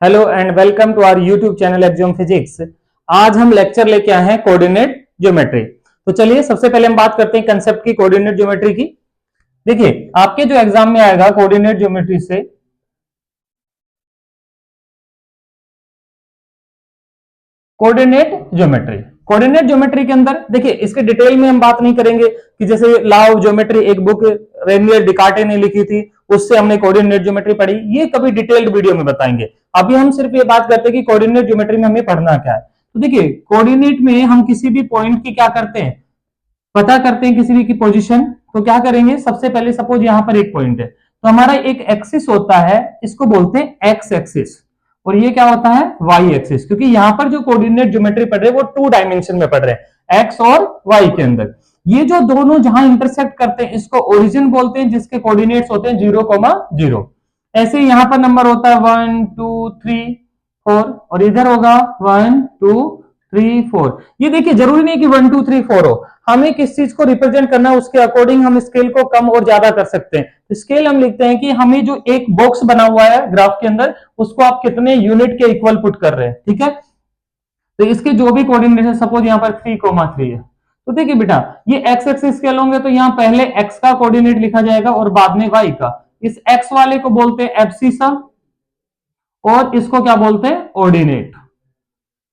Hello and welcome to our YouTube channel Exam Physics. आज हम lecture लेके आए हैं कोऑर्डिनेट ज्योमेट्री। तो चलिए सबसे पहले हम बात करते हैं कंसेप्ट की कोऑर्डिनेट ज्योमेट्री की। देखिए आपके जो एग्जाम में आएगा कोऑर्डिनेट ज्योमेट्री से कोऑर्डिनेट ज्योमेट्री के अंदर देखिए इसके डिटेल में हम बात नहीं करेंगे कि जैसे लॉ ऑफ ज्योमेट्री एक बुक रेनियर डिकार्टे ने लिखी थी, उससे हमने कोऑर्डिनेट ज्योमेट्री पढ़ी, ये कभी डिटेल्ड वीडियो में बताएंगे। अभी हम सिर्फ ये बात करते हैं कि कोऑर्डिनेट ज्योमेट्री में हमें पढ़ना क्या है। तो देखिए कोऑर्डिनेट में हम किसी भी पॉइंट की क्या करते हैं, पता करते हैं किसी भी की पोजीशन। तो क्या करेंगे, सबसे पहले सपोज यहां पर एक पॉइंट है तो हमारा एक एक्सिस होता है, इसको बोलते हैं एक्स एक्सिस, और ये क्या होता है वाई एक्सिस, क्योंकि यहां पर जो कोऑर्डिनेट ज्योमेट्री पढ़ रहे हैं वो 2 डायमेंशन में पढ़ रहे हैं, एक्स और वाई के अंदर। ये जो दोनों जहां इंटरसेक्ट करते हैं इसको ओरिजिन बोलते हैं, जिसके कोऑर्डिनेट्स होते हैं 0,0। ऐसे यहां पर नंबर होता है 1 2 3 4 और इधर होगा 1 2 3 4। ये देखिए जरूरी नहीं कि 1 2 3 4 हो, हमें किस चीज को रिप्रेजेंट करना है उसके अकॉर्डिंग हम स्केल को कम और ज्यादा कर सकते हैं। स्केल हम लिखते हैं कि हमें जो एक बॉक्स बना हुआ है ग्राफ के अंदर उसको आप कितने यूनिट के इक्वल पुट कर रहे हैं, ठीक है। तो इसके जो भी कोऑर्डिनेट है, सपोज यहाँ पर 3,3 है, तो देखिए बेटा ये एक्स एक्सिस स्केल होंगे तो यहाँ पहले एक्स का कोऑर्डिनेट लिखा जाएगा और बाद में वाई का। इस एक्स वाले को बोलते हैं एब्सिसा और इसको क्या बोलते हैं ऑर्डिनेट।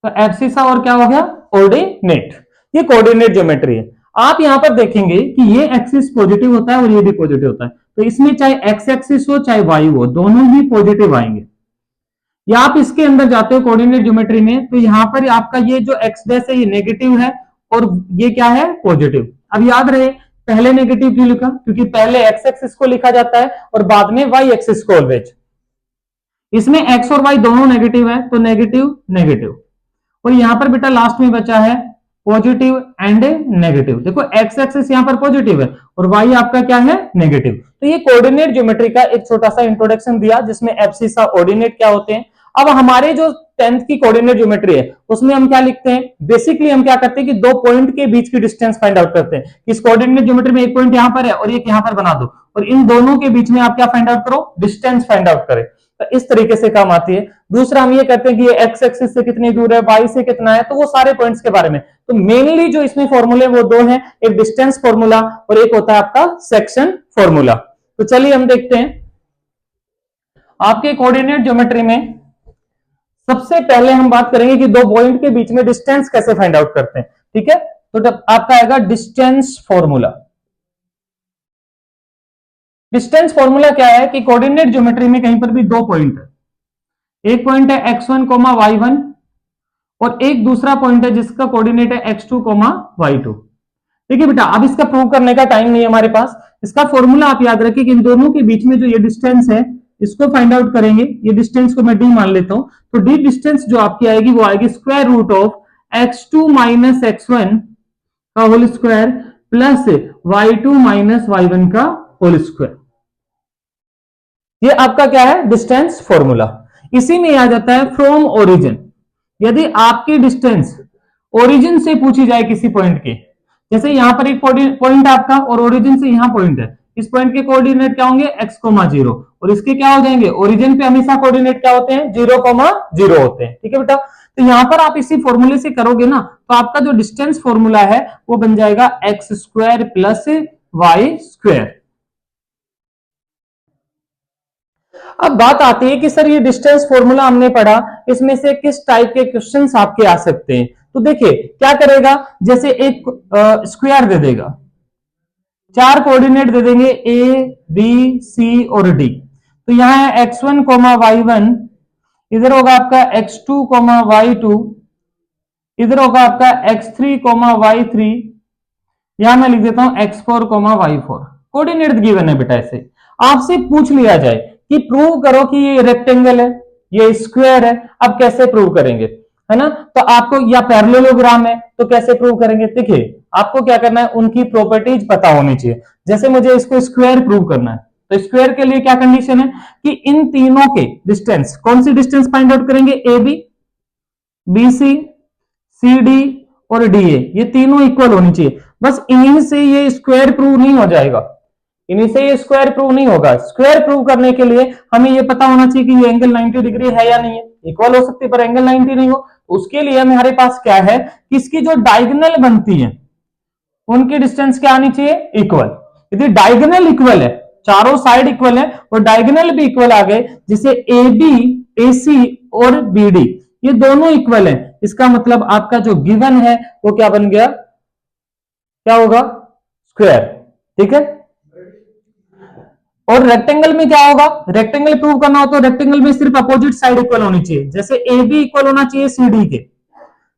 तो एब्सिसा और क्या हो गया ऑर्डिनेट। ये कोऑर्डिनेट ज्योमेट्री है। आप यहां पर देखेंगे कि ये एक्सिस पॉजिटिव होता है और ये भी पॉजिटिव होता है, तो इसमें चाहे एक्स एक्सिस हो चाहे वाई हो दोनों ही पॉजिटिव आएंगे। या आप इसके अंदर जाते हो कोऑर्डिनेट ज्योमेट्री में तो यहां पर आपका ये जो एक्स डैश है ये नेगेटिव है और ये क्या है पॉजिटिव। अब याद रहे पहले नेगेटिव क्यों लिखा, क्योंकि पहले एक्स एक्सिस को लिखा जाता है और बाद में वाई एक्सिस को ऑलवेज। इसमें एक्स और वाई दोनों नेगेटिव है तो नेगेटिव नेगेटिव, और यहां पर बेटा लास्ट में बचा है पॉजिटिव एंड नेगेटिव। देखो एक्स एक्सिस यहां पर पॉजिटिव है और वाई आपका क्या है नेगेटिव। तो ये कोऑर्डिनेट ज्योमेट्री का एक छोटा सा इंट्रोडक्शन दिया जिसमें एब्सिसा ऑर्डिनेट क्या होते हैं। अब हमारे जो 10th की कोऑर्डिनेट ज्योमेट्री है उसमें हम क्या लिखते हैं, बेसिकली हम क्या करते हैं कि दो पॉइंट के बीच की डिस्टेंस फाइंड आउट करते हैं। इस कोऑर्डिनेट ज्योमेट्री में एक पॉइंट यहां पर है और एक यहां पर बना दो और इन दोनों के बीच में आप क्या फाइंड आउट करो, डिस्टेंस फाइंड आउट करें। तो इस तरीके से काम आती है। दूसरा हम ये कहते हैं कि ये एक्स एक्सिस से कितनी दूर है, वाई से कितना है, तो वो सारे पॉइंट्स के बारे में। तो मेनली जो इसमें फॉर्मूले वो दो हैं, एक डिस्टेंस फॉर्मूला और एक होता है आपका सेक्शन फॉर्मूला। तो चलिए हम देखते हैं आपके कोऑर्डिनेट ज्योमेट्री में सबसे पहले हम बात करेंगे कि दो पॉइंट के बीच में डिस्टेंस कैसे फाइंड आउट करते हैं, ठीक है। तो जब आपका आएगा डिस्टेंस फॉर्मूला। डिस्टेंस फॉर्मूला क्या है कि कोऑर्डिनेट ज्योमेट्री में कहीं पर भी दो पॉइंट है, एक पॉइंट है x1 y1 और एक दूसरा पॉइंट है जिसका कोऑर्डिनेट है x2 y2। देखिए बेटा अब इसका प्रूव करने का टाइम नहीं है हमारे पास, इसका फॉर्मूला आप याद रखिए कि इन दोनों के बीच में जो ये डिस्टेंस है इसको फाइंड आउट करेंगे। ये डिस्टेंस को मैं डी मान लेता हूं, तो डी डिस्टेंस जो आपकी आएगी वो आएगी square root of x2 minus x1 का whole square plus y2 minus y1 का होल स्क्वायर। ये आपका क्या है डिस्टेंस फॉर्मूला। इसी में आ जाता है फ्रॉम ओरिजिन। यदि आपकी डिस्टेंस ओरिजिन से पूछी जाए किसी पॉइंट की, जैसे यहां पर एक पॉइंट आपका और ओरिजिन से यहां पॉइंट है, इस पॉइंट के कोऑर्डिनेट क्या होंगे x,0 और इसके क्या हो जाएंगे ओरिजिन पे हमेशा कोऑर्डिनेट क्या होते हैं 0,0 होते हैं, ठीक है बेटा। तो यहां पर आप इसी फॉर्मूले से करोगे ना तो आपका जो डिस्टेंस फॉर्मूला है वो बन जाएगा x square plus y square. अब बात आती है कि सर ये डिस्टेंस फॉर्मूला हमने पढ़ा, इसमें से किस टाइप के क्वेश्चंस आपके आ सकते हैं। तो देखिए क्या करेगा, जैसे एक स्क्वायर दे देगा, चार कोऑर्डिनेट दे देंगे ए बी सी और डी। तो यहां है x1 y1, इधर होगा आपका x2 y2, इधर होगा आपका x3 y3, यहां मैं लिख देता हूं x4 y4। कोऑर्डिनेट गिवन है बेटा। ऐसे आपसे पूछ लिया जाए कि प्रूव करो कि ये रेक्टेंगल है ये स्क्वायर है, अब कैसे प्रूव करेंगे, है ना। तो आपको या पैरेललोग्राम है तो कैसे प्रूव करेंगे, देखिए आपको क्या करना है उनकी प्रॉपर्टीज पता होनी चाहिए। जैसे मुझे इसको स्क्वायर प्रूव करना है तो स्क्वायर के लिए क्या कंडीशन है कि इन तीनों के डिस्टेंस, कौन सी डिस्टेंस फाइंड आउट करेंगे, A B, B C, C D और डी ए, ये तीनों इक्वल होनी चाहिए। बस इन्हीं से ये स्क्वायर प्रूव नहीं हो जाएगा, इन्हीं से ये स्क्वायर प्रूव नहीं होगा। स्क्वायर प्रूव करने के लिए हमें ये पता होना चाहिए कि ये एंगल 90 डिग्री है या नहीं है। इक्वल हो सकती है पर एंगल 90 नहीं हो, उसके लिए हमारे पास क्या है कि इसकी जो डायगोनल बनती है उनकी डिस्टेंस क्या आनी चाहिए, इक्वल। यदि डायगोनल इक्वल है, चारों साइड इक्वल है और डायगोनल भी इक्वल आ गए, जैसे ए बी, ए सी और बी डी ये दोनों इक्वल है, इसका मतलब आपका जो गिवन है वो क्या बन गया, क्या होगा, स्क्वायर। ठीक है। और रेक्टेंगल में क्या होगा, रेक्टेंगल प्रूव करना हो तो रेक्टेंगल में सिर्फ अपोजिट साइड इक्वल होनी चाहिए, जैसे ए बी इक्वल होना चाहिए सी डी के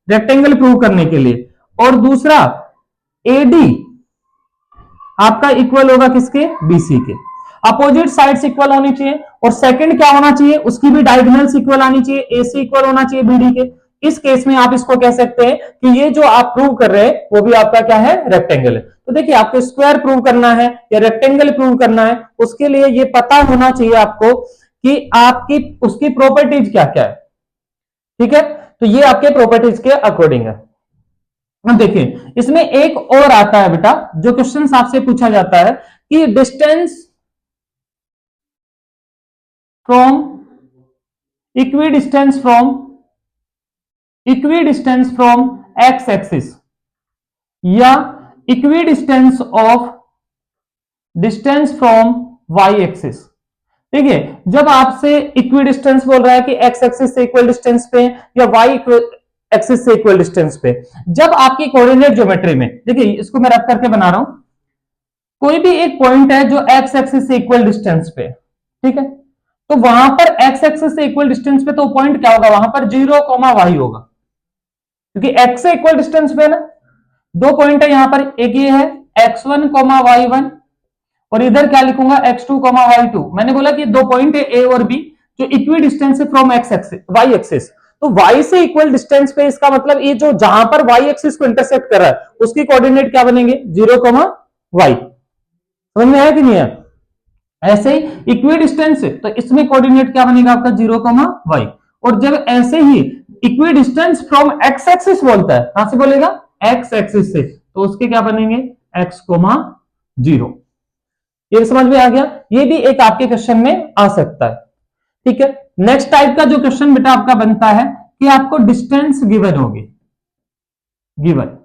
रेक्टेंगल प्रूव करने के लिए। और दूसरा एडी आपका इक्वल होगा किसके, बीसी के। अपोजिट साइड्स इक्वल होनी चाहिए। और सेकंड क्या होना चाहिए, उसकी भी डायगोनल्स इक्वल आनी चाहिए, एसी इक्वल होना चाहिए बीडी के। इस केस में आप इसको कह सकते हैं कि ये जो आप प्रूव कर रहे हैं वो भी आपका क्या है, रेक्टेंगल है। तो देखिए आपको स्क्वायर प्रूव करना है या रेक्टेंगल प्रूव करना है, उसके लिए ये पता होना चाहिए आपको कि आपकी उसकी प्रॉपर्टीज क्या क्या है। ठीक है, तो ये आपके प्रॉपर्टीज के अकॉर्डिंग है। अब देखिए इसमें एक और आता है बेटा, जो क्वेश्चन आपसे पूछा जाता है कि distance from equidistance from x axis या equidistance of distance from Y axis. देखिए जब आपसे इक्विडिस्टेंस बोल रहा है कि एक्स एक्सिस से इक्वल डिस्टेंस पे या वाई एक्सिस से इक्वल डिस्टेंस पे, जब आपकी कोऑर्डिनेट ज्योमेट्री में, देखिए इसको मैं रख करके बना रहा हूं, कोई भी एक पॉइंट है जो एक्स एक्सिस से इक्वल डिस्टेंस पे, ठीक है, तो वहां पर एक्स एक्सिस से इक्वल डिस्टेंस पे तो पॉइंट क्या होगा, वहां पर 0, y होगा, क्योंकि एक्स से इक्वल डिस्टेंस पे ना। दो पॉइंट है यहां पर, एक ये है x1, y1 और इधर क्या लिखूंगा x2, y2। मैंने बोला कि दो पॉइंट है ए और बी जो इक्वी डिस्टेंस है from x axis, y axis. तो y से इक्वल डिस्टेंस पे, इसका मतलब ये जो जहां पर y एक्सिस को इंटरसेक्ट कर रहा है उसकी कोऑर्डिनेट क्या बनेंगे, 0, y। समझ में आया कि नहीं है। ऐसे ही इक्वी डिस्टेंस है तो इसमें कोऑर्डिनेट क्या बनेगा आपका, 0, y। और जब ऐसे ही equidistance from x axis बोलता है, कहां से बोलेगा, एक्स एक्सिस से, तो उसके क्या बनेंगे, x, 0। ये समझ में आ गया। ये भी एक आपके क्वेश्चन में आ सकता है। ठीक है, नेक्स्ट टाइप का जो क्वेश्चन बेटा आपका बनता है कि आपको डिस्टेंस गिवन होगी, गिवन,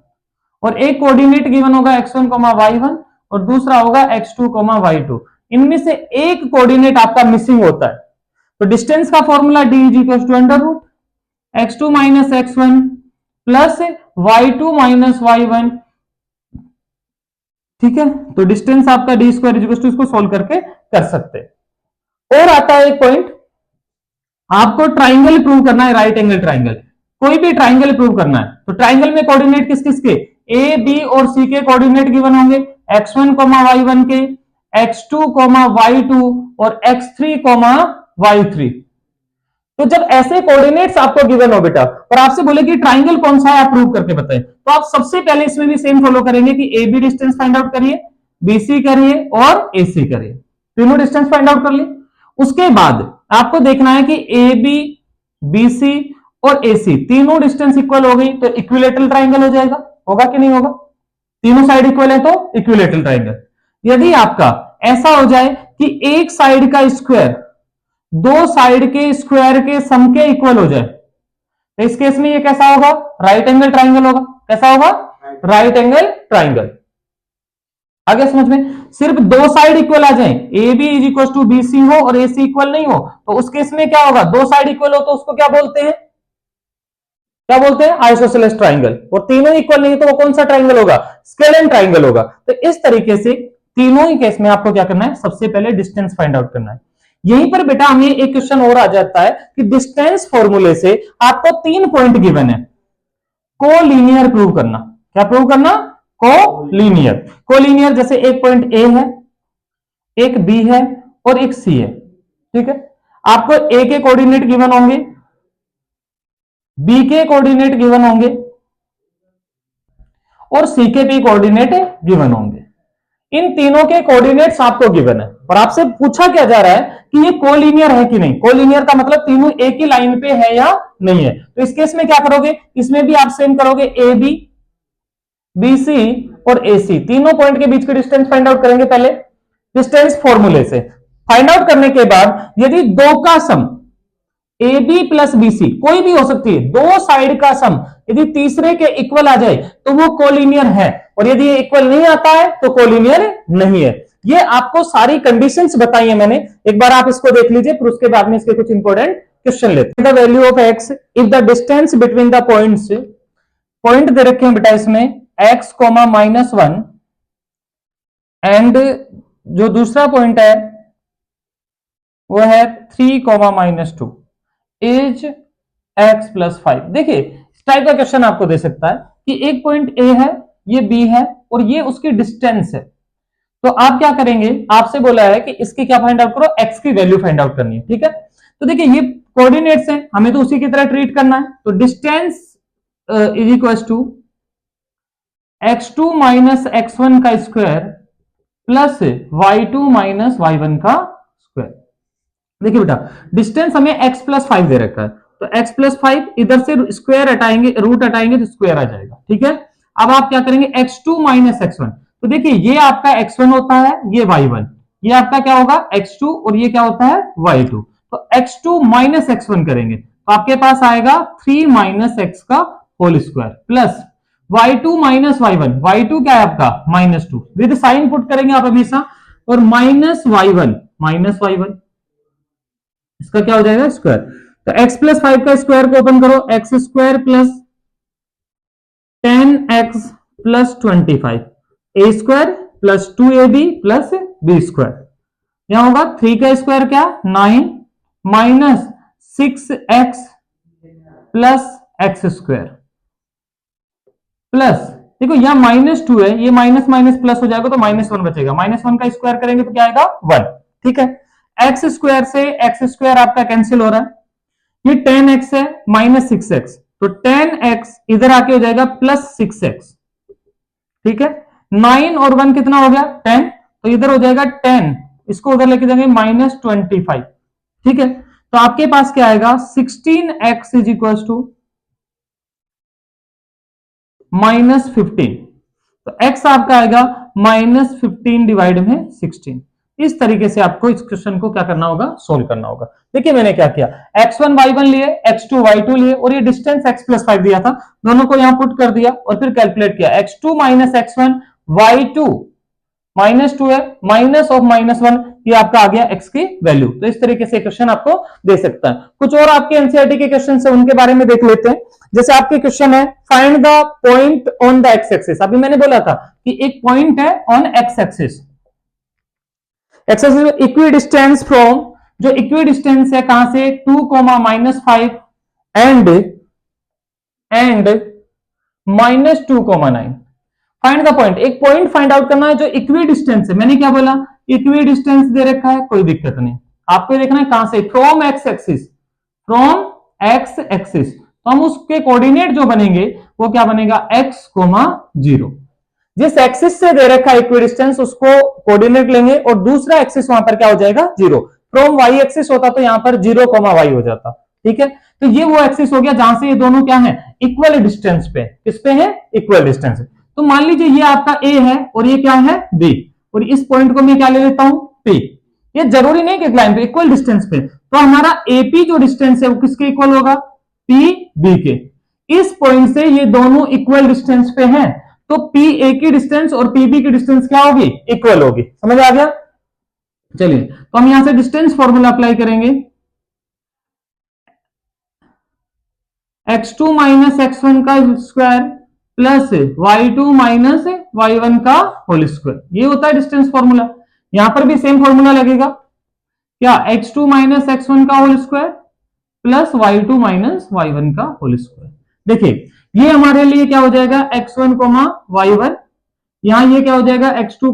और एक कोऑर्डिनेट गिवन होगा x1, y1 और दूसरा होगा x2, y2। इनमें से एक कोऑर्डिनेट आपका मिसिंग होता है, तो डिस्टेंस का formula d = x2 - x1 plus y2 - y1। ठीक है, तो डिस्टेंस आपका d², इसको सोल्व करके कर सकते हैं। और आता है एक पॉइंट, आपको ट्राइंगल प्रूव करना है, राइट एंगल ट्राइंगल, कोई भी ट्राइंगल प्रूव करना है। तो ट्राइंगल में कोऑर्डिनेट किस किस के, ए बी और सी के कोऑर्डिनेट गिवन होंगे, x1, y1 के, x2, y2 और x3, y3। तो जब ऐसे कोऑर्डिनेट्स आपको गिवन हो बेटा और आपसे बोले कि ट्राइंगल कौन सा है आप प्रूव करके बताएं, तो आप सबसे पहले इसमें भी सेम फॉलो करेंगे कि A B distance find out करिए, बीसी करिए और एसी करिए, तीनों डिस्टेंस फाइंड आउट कर लिए। उसके बाद आपको देखना है कि ए बी, बीसी और एसी तीनों डिस्टेंस इक्वल हो गई तो इक्विलेटरल ट्राइंगल हो जाएगा, होगा कि नहीं होगा, तीनों साइड इक्वल है तो इक्विलेटरल ट्राइंगल। यदि आपका ऐसा हो जाए कि एक साइड का स्क्वायर दो साइड के स्क्वायर के सम के इक्वल हो जाए, तो इस केस में ये कैसा होगा, राइट एंगल ट्राइंगल होगा। कैसा होगा, राइट एंगल ट्राइंगल। आगे समझ में, सिर्फ दो साइड इक्वल आ जाए, ए बी = BC हो और AC इक्वल नहीं हो, तो उस केस में क्या होगा, दो साइड इक्वल हो तो उसको क्या बोलते हैं, क्या बोलते हैं, आइसोसेलेस ट्राइंगल। और तीनों इक्वल नहीं तो वो कौन सा ट्राइंगल होगा, स्केलेन ट्राइंगल होगा। तो इस तरीके से तीनों ही केस में आपको क्या करना है, सबसे पहले डिस्टेंस फाइंड आउट करना है। यहीं पर बेटा हमें एक क्वेश्चन और आ जाता है कि डिस्टेंस फॉर्मूले से आपको 3 पॉइंट गिवन है, कोलीनियर प्रूव करना। क्या प्रूव करना, कोलीनियर। कोलीनियर जैसे एक पॉइंट ए है, एक बी है और एक सी है। ठीक है, आपको ए के कोऑर्डिनेट गिवन होंगे, बी के कोऑर्डिनेट गिवन होंगे और सी के भी कोऑर्डिनेट गिवन होंगे। इन तीनों के कोऑर्डिनेट्स आपको गिवन है और आपसे पूछा क्या जा रहा है कि ये कोलीनियर है कि नहीं। कोलीनियर का मतलब तीनों एक ही लाइन पे है या नहीं है। तो इस केस में क्या करोगे, इसमें भी आप सेम करोगे, ए बी, बी सी और ए सी तीनों पॉइंट के बीच के डिस्टेंस फाइंड आउट करेंगे पहले। डिस्टेंस फॉर्मूले से फाइंड आउट करने के बाद यदि दो का sum A B plus B C कोई भी हो सकती है, दो साइड का सम यदि तीसरे के इक्वल आ जाए तो वो कोलिनियर है, और यदि ये इक्वल नहीं आता है तो कोलिनियर नहीं है। ये आपको सारी कंडीशंस बताई है मैंने, एक बार आप इसको देख लीजिए, फिर उसके बाद में इसके कुछ इंपॉर्टेंट क्वेश्चन लेते हैं। The value of X if the distance between the points, point दे रखे हैं बेटा इसमें एक्स कोमा -1 एंड जो दूसरा पॉइंट है वो है 3 कोमा -2 इज x प्लस 5। देखिए इस टाइप का क्वेश्चन आपको दे सकता है कि एक पॉइंट ए है, ये बी है और ये उसकी डिस्टेंस है, तो आप क्या करेंगे, आपसे बोला है कि इसकी क्या फाइंड आउट करो, x की वैल्यू फाइंड आउट करनी है, ठीक है। तो देखिए ये कोऑर्डिनेट्स हैं, हमें तो उसी की तरह ट्रीट करना है, तो distance is equal to x2 minus x1 का square plus y2 minus y1 का स्क्वायर। देखिए बेटा डिस्टेंस हमें x प्लस 5 दे रखा है, तो x प्लस 5 इधर से स्क्वायर हटाएंगे, रूट हटाएंगे तो स्क्वायर आ जाएगा, ठीक है। अब आप क्या करेंगे x2 माइनस x1, तो देखिए ये आपका x1 होता है, ये y1, ये आपका क्या होगा x2 और ये क्या होता है y2, तो x2 माइनस x1 करेंगे तो आपके पास आएगा 3 माइनस x का whole square plus y2 minus y1, y2 क्या है आपका -2, विद साइन पुट करेंगे आप हमेशा, और माइनस y1 इसका क्या हो जाएगा स्क्वायर, तो x प्लस 5 का स्क्वायर को ओपन करो, X square plus 10x plus 25 A square plus 2ab plus B square, यहां होगा 3 का स्क्वायर क्या 9 minus 6x plus X square plus, देखो यहां -2 है, ये माइनस माइनस प्लस हो जाएगा तो -1 बचेगा, -1 का स्क्वायर करेंगे तो क्या आएगा 1, ठीक है। एक्स स्क्वायर से एक्स स्क्वायर आपका कैंसिल हो रहा है, ये 10x है माइनस 6x, तो 10x इधर आके हो जाएगा प्लस 6x, ठीक है। 9 और 1 कितना हो गया 10, तो इधर हो जाएगा 10, इसको उधर लेके जाएंगे -25, ठीक है। तो आपके पास क्या आएगा 16x इज इक्वल टू -15, तो x आपका आएगा -15 डिवाइड में 16। इस तरीके से आपको इस क्वेश्चन को क्या करना होगा सोल्व करना होगा। देखिए मैंने क्या किया, x1 y1 लिए, x2 y2 लिए और ये डिस्टेंस x प्लस 5 दिया था, दोनों को यहां पुट कर दिया और फिर कैलकुलेट किया, x2 माइनस x1 y2 -2 है, माइनस ऑफ -1, ये आपका आ गया x की वैल्यू। तो इस तरीके से क्वेश्चन आपको दे सकता है। कुछ और आपके एनसीईआरटी के क्वेश्चन है उनके बारे में देख लेते हैं। जैसे आपके क्वेश्चन है find the point on the x axis, अभी मैंने बोला था कि एक पॉइंट है on x axis, equi distance from, जो इक्वी डिस्टेंस है कहां से 2, -5 एंड -2, 9। फाइंड द पॉइंट, एक पॉइंट फाइंड आउट करना है जो इक्वी डिस्टेंस है, मैंने क्या बोला इक्वी डिस्टेंस दे रखा है, कोई दिक्कत नहीं, आपको देखना है कहां से from x axis, from x axis, तो हम उसके कोऑर्डिनेट जो बनेंगे वो क्या बनेगा x, 0। जिस एक्सिस से दे रखा है इक्वी डिस्टेंस उसको कोऑर्डिनेट लेंगे और दूसरा एक्सिस वहां पर क्या हो जाएगा 0, फ्रॉम y एक्सिस होता तो यहां पर 0, y हो जाता, ठीक है। तो ये वो एक्सिस हो गया जहां से ये दोनों क्या है इक्वल डिस्टेंस पे, किस पे है इक्वल डिस्टेंस। तो मान लीजिए ये आपका a है और ये क्या है b, और इस पॉइंट को मैं क्या ले लेता हूं p, ये जरूरी नहीं कि लाइन पे इक्वल डिस्टेंस पे, तो हमारा AP जो डिस्टेंस है वो किसके इक्वल होगा PB के। इस पॉइंट से ये दोनों इक्वल डिस्टेंस पे हैं, तो PA की डिस्टेंस और PB की डिस्टेंस क्या होगी इक्वल होगी, समझ आ गया। चलिए तो हम यहां से डिस्टेंस फॉर्मूला अप्लाई करेंगे, x2 माइनस x1 का square plus y2 minus y1 का होल स्क्वायर, ये होता है डिस्टेंस फॉर्मूला। यहां पर भी सेम फॉर्मूला लगेगा, क्या x2 माइनस x1 का whole square plus y2 minus y1 का होल स्क्वायर। देखिए ये हमारे लिए क्या हो जाएगा x1, y1, यहां ये क्या हो जाएगा x2,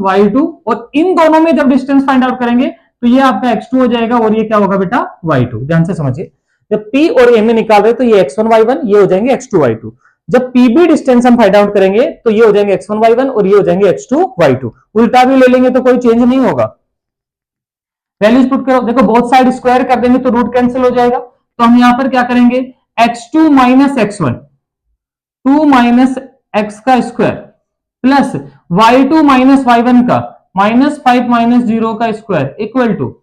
y2, और इन दोनों में जब डिस्टेंस फाइंड आउट करेंगे तो ये आपका x2 हो जाएगा और ये क्या होगा बेटा y2। ध्यान से समझिए, जब P और M में निकाल रहे तो ये x1, y1, ये हो जाएंगे x2, y2। जब PB डिस्टेंस हम फाइंड आउट करेंगे तो ये हो जाएंगे x1, y1 और ये हो जाएंगे x2, y2। उल्टा भी ले लेंगे तो कोई चेंज नहीं होगा। वैल्यूज पुट करो, देखो बोथ साइड स्क्वायर कर देंगे तो रूट कैंसिल हो जाएगा, तो हम यहां पर क्या करेंगे x2 minus x1, 2 minus x का square plus y2 minus y1 का -5 माइनस 0 का स्क्वायर इक्वल टू,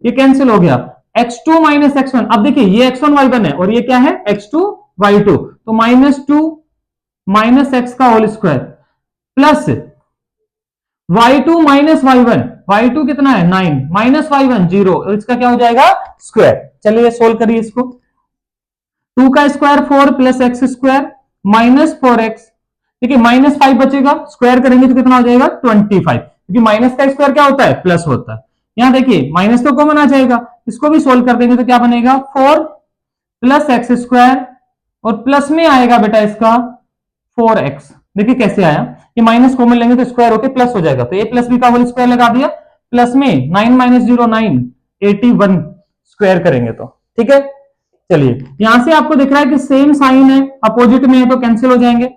ये कैंसिल हो गया, x2 माइनस x1। अब देखिए ये x1 y1 है और ये क्या है x2 y2, तो -2 माइनस x का whole square plus y2 minus y1, y2 कितना है 9 माइनस y1 0, और इसका क्या हो जाएगा स्क्वायर। चलिए सोल्व करिए इसको, 2 का square 4 plus X square minus 4x, ठीक है, -5 बचेगा, स्क्वायर करेंगे तो कितना हो जाएगा 25, क्योंकि माइनस का स्क्वायर क्या होता है प्लस होता है। यहां देखिए माइनस तो कॉमन आ जाएगा, इसको भी सोल्व कर देंगे तो क्या बनेगा 4 प्लस एक्स स्क्वायर और प्लस में आएगा बेटा इसका 4x। देखिए कैसे आया, ये माइनस कॉमन लेंगे तो स्क्वायर होके प्लस हो जाएगा, तो a प्लस बी का होल स्क्वायर लगा दिया, प्लस में 9 माइनस 0 9 81 स्क्वायर करेंगे तो, ठीक है। चलिए यहां से आपको दिख रहा है कि सेम साइन है, अपोजिट में है तो कैंसिल हो जाएंगे,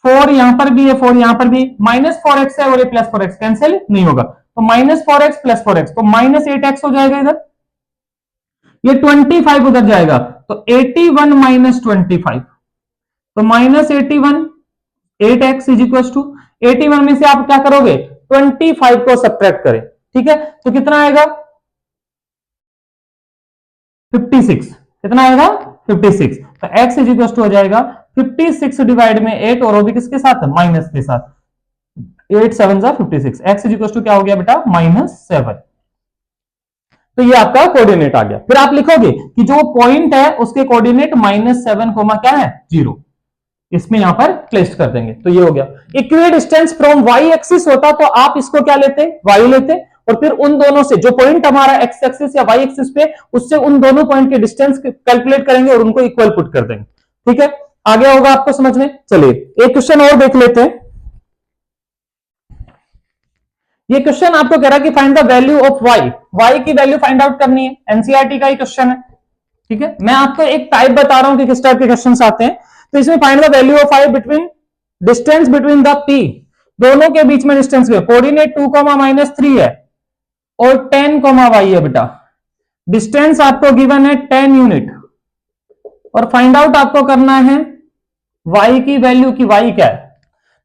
4 यहां पर भी है 4 यहां पर भी, -4x है और ये +4x कैंसिल नहीं होगा, तो -4x + 4x तो -8x हो जाएगा इधर, ये 25 उधर जाएगा तो 81 माइनस 25, तो -81 8x इज इक्वल टू 81 में से आप क्या करोगे 25 को सब्ट्रैक्ट करें, ठीक है, तो कितना आएगा 56, कितना आएगा 56, तो x इज इक्वल टू हो जाएगा 56 डिवाइड में 8 और वो भी किसके साथ माइनस के साथ, 8 7 जा 56, x इज इक्वल टू क्या हो गया बेटा -7। तो ये आपका कोऑर्डिनेट आ गया। फिर आप लिखोगे कि जो पॉइंट है उसके कोऑर्डिनेट -7 क्या है 0, इसमें यहां पर प्लेस कर देंगे, तो ये हो गया। Equi distance from y axis होता तो आप इसको क्या लेते y लेते, और फिर उन दोनों से जो पॉइंट हमारा x एक्सिस या y एक्सिस पे, उससे उन दोनों पॉइंट के डिस्टेंस कैलकुलेट करेंगे और उनको इक्वल पुट कर देंगे, ठीक है। आगे होगा आपको समझ में। चलिए एक क्वेश्चन और देख लेते हैं। ये क्वेश्चन आपको कह रहा है कि find the value of y की वैल्यू फाइंड आउट करनी है, एनसीईआरटी का ही क्वेश्चन है, ठीक है। मैं आपको एक टाइप बता रहा हूं कि किस टाइप के क्वेश्चंस आते हैं। तो इसमें find the value of y between distance between the p, दोनों के बीच में डिस्टेंस है, कोऑर्डिनेट 2, -3 है और 10, y है बेटा, डिस्टेंस आपको गिवन है 10 यूनिट, और फाइंड आउट आपको करना है y की वैल्यू की y क्या है,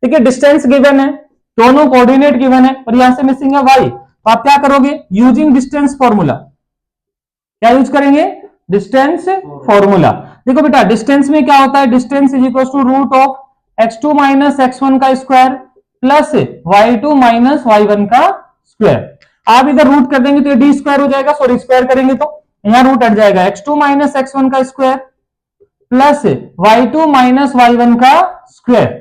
ठीक है। डिस्टेंस गिवन है, दोनों कोऑर्डिनेट गिवन है और यहां से मिसिंग है y, तो आप क्या करोगे यूजिंग डिस्टेंस फॉर्मूला, क्या यूज करेंगे डिस्टेंस फॉर्मूला। देखो बेटा डिस्टेंस में क्या होता है, distance is equal to root of x2 minus x1 का square plus y2 minus y1 का स्क्वायर। आप इधर रूट कर देंगे तो ये डी स्क्वायर हो जाएगा, सॉरी स्क्वायर करेंगे तो यहां रूट हट जाएगा, x2 माइनस x1 का square plus y2 minus y1 का स्क्वायर,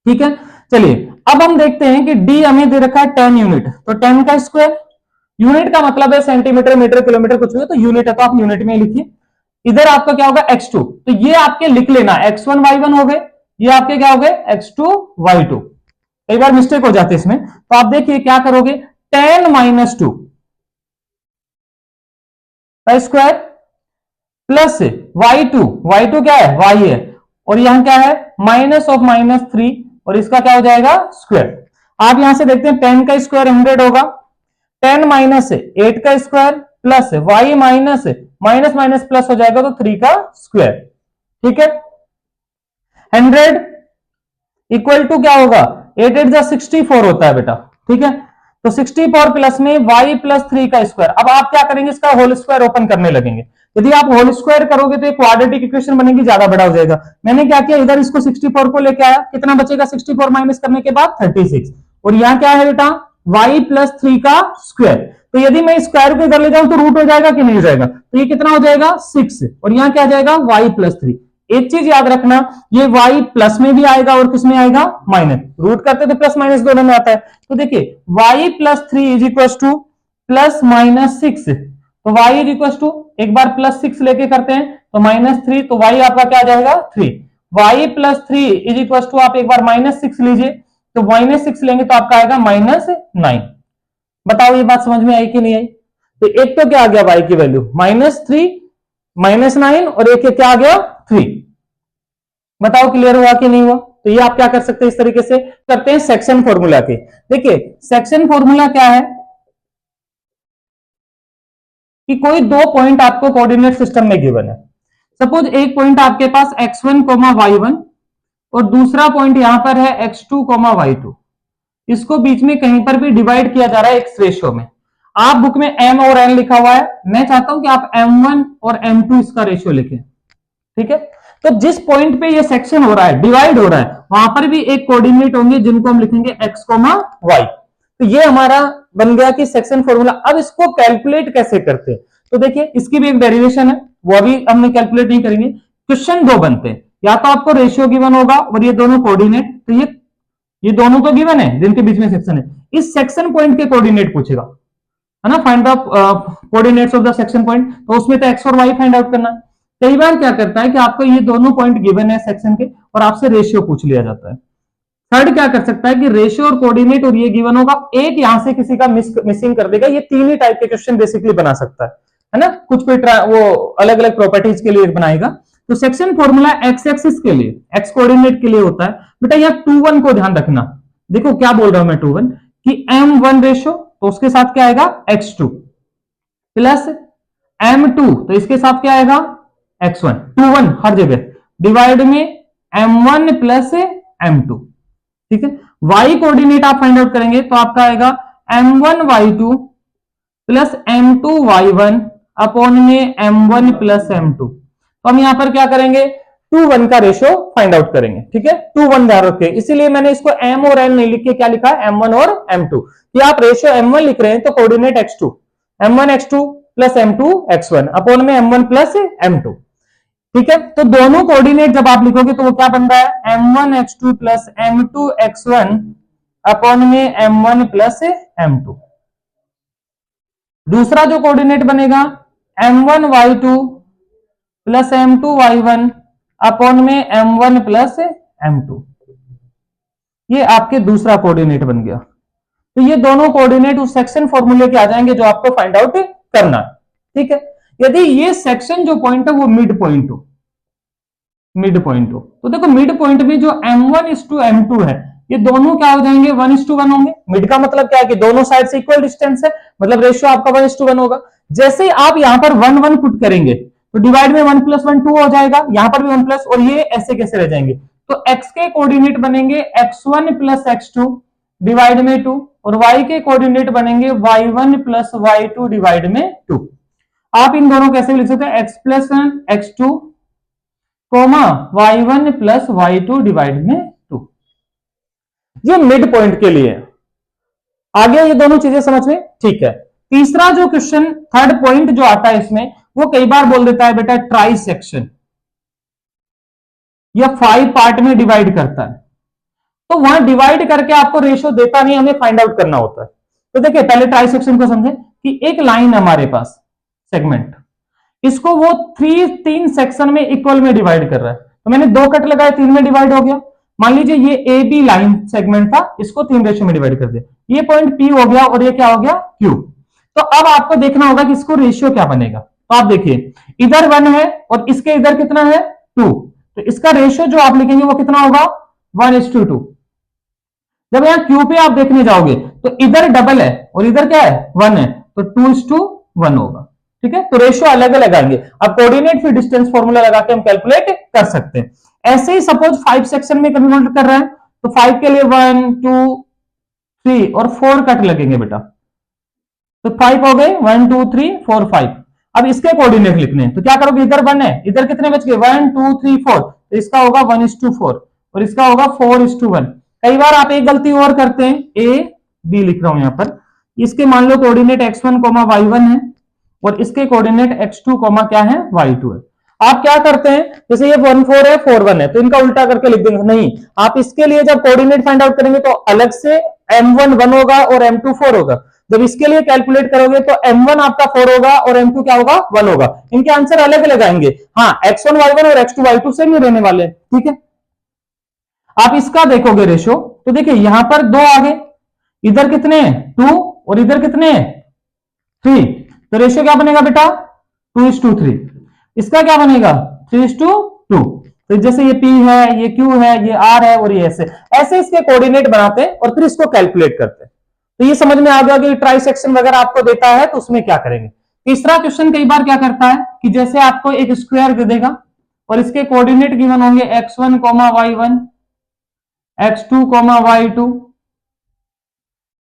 ठीक है। चलिए अब हम देखते हैं कि d हमें दे रखा है 10 यूनिट, तो 10 का स्क्वायर, यूनिट का मतलब है सेंटीमीटर मीटर किलोमीटर कुछ भी, तो यूनिट है तो आप यूनिट में लिखिए। इधर आपका क्या होगा x2, तो ये आपके लिख लेना x1 y1 हो गए, ये आपके क्या हो गए x2 y2। कई बार मिस्टेक हो जाती है इसमें, तो आप देखिए क्या करोगे 10 माइनस 2 का स्क्वायर प्लस y2 क्या है y है, और यहां क्या है -3 और इसका क्या हो जाएगा स्क्वायर। आप यहां से देखते हैं 10 का स्क्वायर 100 होगा, 10 माइनस 8 का square plus y minus minus plus हो जाएगा तो 3 का स्क्वायर, ठीक है। 100 इक्वल टू क्या होगा 8 8 64 होता है बेटा, ठीक है। तो 64 प्लस में y प्लस 3 का स्क्वायर। अब आप क्या करेंगे इसका होल स्क्वायर ओपन करने लगेंगे, यदि आप होल स्क्वायर करोगे तो एक क्वाड्रेटिक इक्वेशन बनेगी, ज्यादा बड़ा हो जाएगा। मैंने क्या किया इधर इसको 64 को लेके आया, कितना बचेगा 64 माइनस करने के बाद 36, और यहां क्या है बेटा y प्लस 3 का स्क्वायर। तो यदि मैं स्क्वायर को इधर ले जाऊं तो रूट हो जाएगा कि नहीं हो जाएगा, तो ये कितना हो जाएगा 6, और यहां क्या जाएगा y प्लस 3। एक चीज याद रखना, ये y प्लस में भी आएगा और किस में आएगा माइनस, रूट करते तो प्लस माइनस दोनों में आता है। तो देखिए y प्लस 3 is equal two plus minus 6, तो y इज इक्वल टू एक बार प्लस 6 लेके करते हैं तो -3, तो y आपका क्या आ जाएगा 3, y प्लस 3 इज इक्वल टू आप एक बार -6 लीजिए, तो -6 लेंगे तो आपका आएगा -9। बताओ ये बात समझ में आई कि नहीं आई। तो एक तो क्या आ गया y की वैल्यू -3 -9 और एक क्या आ गया 3। बताओ क्लियर हुआ कि नहीं हुआ। तो ये आप क्या कर सकते हैं इस तरीके से करते हैं सेक्शन फॉर्मूला के। देखिए सेक्शन फॉर्मूला क्या है कि कोई दो पॉइंट आपको कोऑर्डिनेट सिस्टम में गिवन है, सपोज एक पॉइंट आपके पास x1, y1 और दूसरा पॉइंट यहां पर है x2, y2। इसको बीच में कहीं पर भी डिवाइड किया जा रहा है एक्स रेशियो में। आप बुक में m और n लिखा हुआ है, मैं चाहता हूं कि आप m1 और m2 इसका रेशियो लिखें। ठीक है, तो जिस पॉइंट पे ये सेक्शन हो रहा है, डिवाइड हो रहा है, वहां पर भी एक कोऑर्डिनेट होंगे जिनको हम लिखेंगे x, y। तो ये हमारा बन गया कि सेक्शन फॉर्मूला। अब इसको कैलकुलेट कैसे करते हैं, तो देखिए इसकी भी एक डेरिवेशन है, वो अभी हमने कैलकुलेट नहीं करेंगे। क्वेश्चन दो बनते हैं, या तो आपको रेशियो गिवन होगा और ये दोनों कोऑर्डिनेट, तो ये दोनों तो गिवन है जिनके बीच में सेक्शन है, इस सेक्शन पॉइंट के कोऑर्डिनेट पूछेगा, है ना, find the coordinates of the section point. तो उसमें तो एक्स और वाई फाइंड आउट करना है। कई बार क्या करता है कि आपको ये दोनों पॉइंट गिवन है सेक्शन के और आपसे रेशियो पूछ लिया जाता है। थर्ड क्या कर सकता है कि रेशियो और कोऑर्डिनेट और ये गिवन होगा, एक यहां से किसी का मिसिंग कर देगा। ये तीन ही टाइप के क्वेश्चन बेसिकली बना सकता है ना, कुछ कोई वो अलग अलग प्रॉपर्टीज के लिए बनाएगा। तो सेक्शन फॉर्मूला एक्स एक्सिस के लिए, एक्स कोऑर्डिनेट के लिए होता है। बेटा यहाँ 2:1 को ध्यान रखना, देखो क्या बोल रहा हूं मैं 2:1 कि m1 रेशियो, तो उसके साथ क्या आएगा x2 प्लस m2, तो इसके साथ क्या आएगा x1, 2:1 हर जगह, डिवाइड में m1 प्लस m2। ठीक है, y कोऑर्डिनेट आप फाइंड आउट करेंगे तो आपका आएगा m1 y2 plus m2 y1 upon में m1 प्लस m2। तो हम यहां पर क्या करेंगे, 2:1 का रेशियो फाइंड आउट करेंगे। ठीक है, 2:1 ध्यान रखें, इसीलिए मैंने इसको m और n नहीं लिख के क्या लिखा है, m1 और m2। कि आप रेशियो m1 लिख रहे हैं तो coordinate x2, m1 x2 plus m2 x1 upon में m1 प्लस m2। ठीक है, तो दोनों कोऑर्डिनेट जब आप लिखोगे तो वो क्या बन रहा है, m1 x2 plus m2 x1 upon में m1 प्लस m2। दूसरा जो कोऑर्डिनेट बनेगा m1 y2 plus m2 y1 upon में m1 प्लस m2। ये आपके दूसरा कोऑर्डिनेट बन गया। तो ये दोनों कोऑर्डिनेट उस सेक्शन फॉर्मूले के आ जाएंगे जो आपको फाइंड आउट करना है। ठीक है, यदि ये सेक्शन जो पॉइंट है वो मिड पॉइंट हो, तो देखो मिड पॉइंट में जो m1:m2 है, ये दोनों क्या हो जाएंगे, 1:1 होंगे। मिड का मतलब क्या है कि दोनों साइड से इक्वल डिस्टेंस है, मतलब रेशियो आपका 1:1 होगा। जैसे ही आप यहां पर 1:1 पुट करेंगे तो डिवाइड में 1 + 1 2 हो जाएगा, यहां पर भी 1 प्लस, और ये ऐसे कैसे रह जाएंगे। तो x के कोऑर्डिनेट बनेंगे x1 + x2 डिवाइड में 2, और y के कोऑर्डिनेट बनेंगे y1 + y2 डिवाइड में 2। आप इन दोनों कैसे लिख सकते हैं, x + x2 y1 + y2 divide में 2। ये मिड पॉइंट के लिए। आगे ये दोनों चीजें समझ में ठीक है। तीसरा जो क्वेश्चन, थर्ड पॉइंट जो आता है इसमें, वो कई बार बोल देता है बेटा ट्राई सेक्शन, या 5 पार्ट में डिवाइड करता है। तो वहां डिवाइड करके आपको रेशियो देता नहीं, हमें फाइंड आउट करना होता है। तो देखिए पहले ट्राई सेक्शन को समझें कि एक लाइन हमारे पास सेगमेंट, इसको वो 3 सेक्शन में इक्वल में डिवाइड कर रहा है। तो मैंने 2 कट लगाए, 3 में डिवाइड हो गया। मान लीजिए ये ए बी लाइन सेगमेंट था, इसको 3 रेशियो में डिवाइड कर दिया, ये पॉइंट पी हो गया और ये क्या हो गया क्यू। तो अब आपको देखना होगा कि इसको रेशियो क्या बनेगा। तो आप देखिए इधर 1 है और इसके इधर कितना है 2, तो इसका रेशियो जो आप लिखेंगे वो कितना होगा 1:2। जब यहां क्यू पे आप देखने जाओगे तो इधर डबल है और इधर क्या है 1 है, तो 2:1 होगा। ठीक है, तो रेशियो अलग अलग आएंगे। अब कोऑर्डिनेट फिर डिस्टेंस फॉर्मूला लगा के हम कैलकुलेट कर सकते हैं। ऐसे ही सपोज 5 सेक्शन में कन्वर्ट कर रहे हैं, तो 5 के लिए 1 2 3 और 4 कट लगेंगे बेटा, तो 5 हो गए, 1 2 3 4 5। अब इसके कोऑर्डिनेट लिखने हैं, तो क्या करोगे, इधर 1 है, इधर कितने बच गए 1 2 3 4, तो इसका होगा 1:4 और इसका होगा 4:1। कई बार आप एक गलती और करते हैं, ए बी लिख रहा हूं यहां पर, इसके मान लो कोऑर्डिनेट x1, y1 है और इसके कोऑर्डिनेट x2, क्या है y2 है। आप क्या करते हैं, जैसे ये 1 4 है 4 1 है, तो इनका उल्टा करके लिख देंगे। नहीं, आप इसके लिए जब कोऑर्डिनेट फाइंड आउट करेंगे तो अलग से m1 1 होगा और m2 4 होगा। जब इसके लिए कैलकुलेट करोगे तो m1 आपका 4 होगा और m2 क्या होगा 1 होगा। इनके आंसर अलग अलग आएंगे। हाँ, x1 y1 और x2 y2 सेम ही रहने वाले। ठीक है, आप इसका देखोगे रेशियो, तो देखिए यहां पर 2 आ गए, इधर कितने हैं 2 और इधर कितने हैं 3, तो रेशियो क्या बनेगा बेटा 2:3। इसका क्या बनेगा 3:2। तो जैसे ये P है, ये Q है, ये R है और ये ऐसे ऐसे इसके कोऑर्डिनेट बनाते हैं और फिर इसको कैलकुलेट करते हैं। तो ये समझ में आ गया कि ट्राई सेक्शन वगैरह आपको देता है तो उसमें क्या करेंगे। तीसरा क्वेश्चन कई बार क्या करता है कि जैसे आपको एक स्क्वायर दे देगा और इसके कोऑर्डिनेट गिवन होंगे x1, y1, x2, y2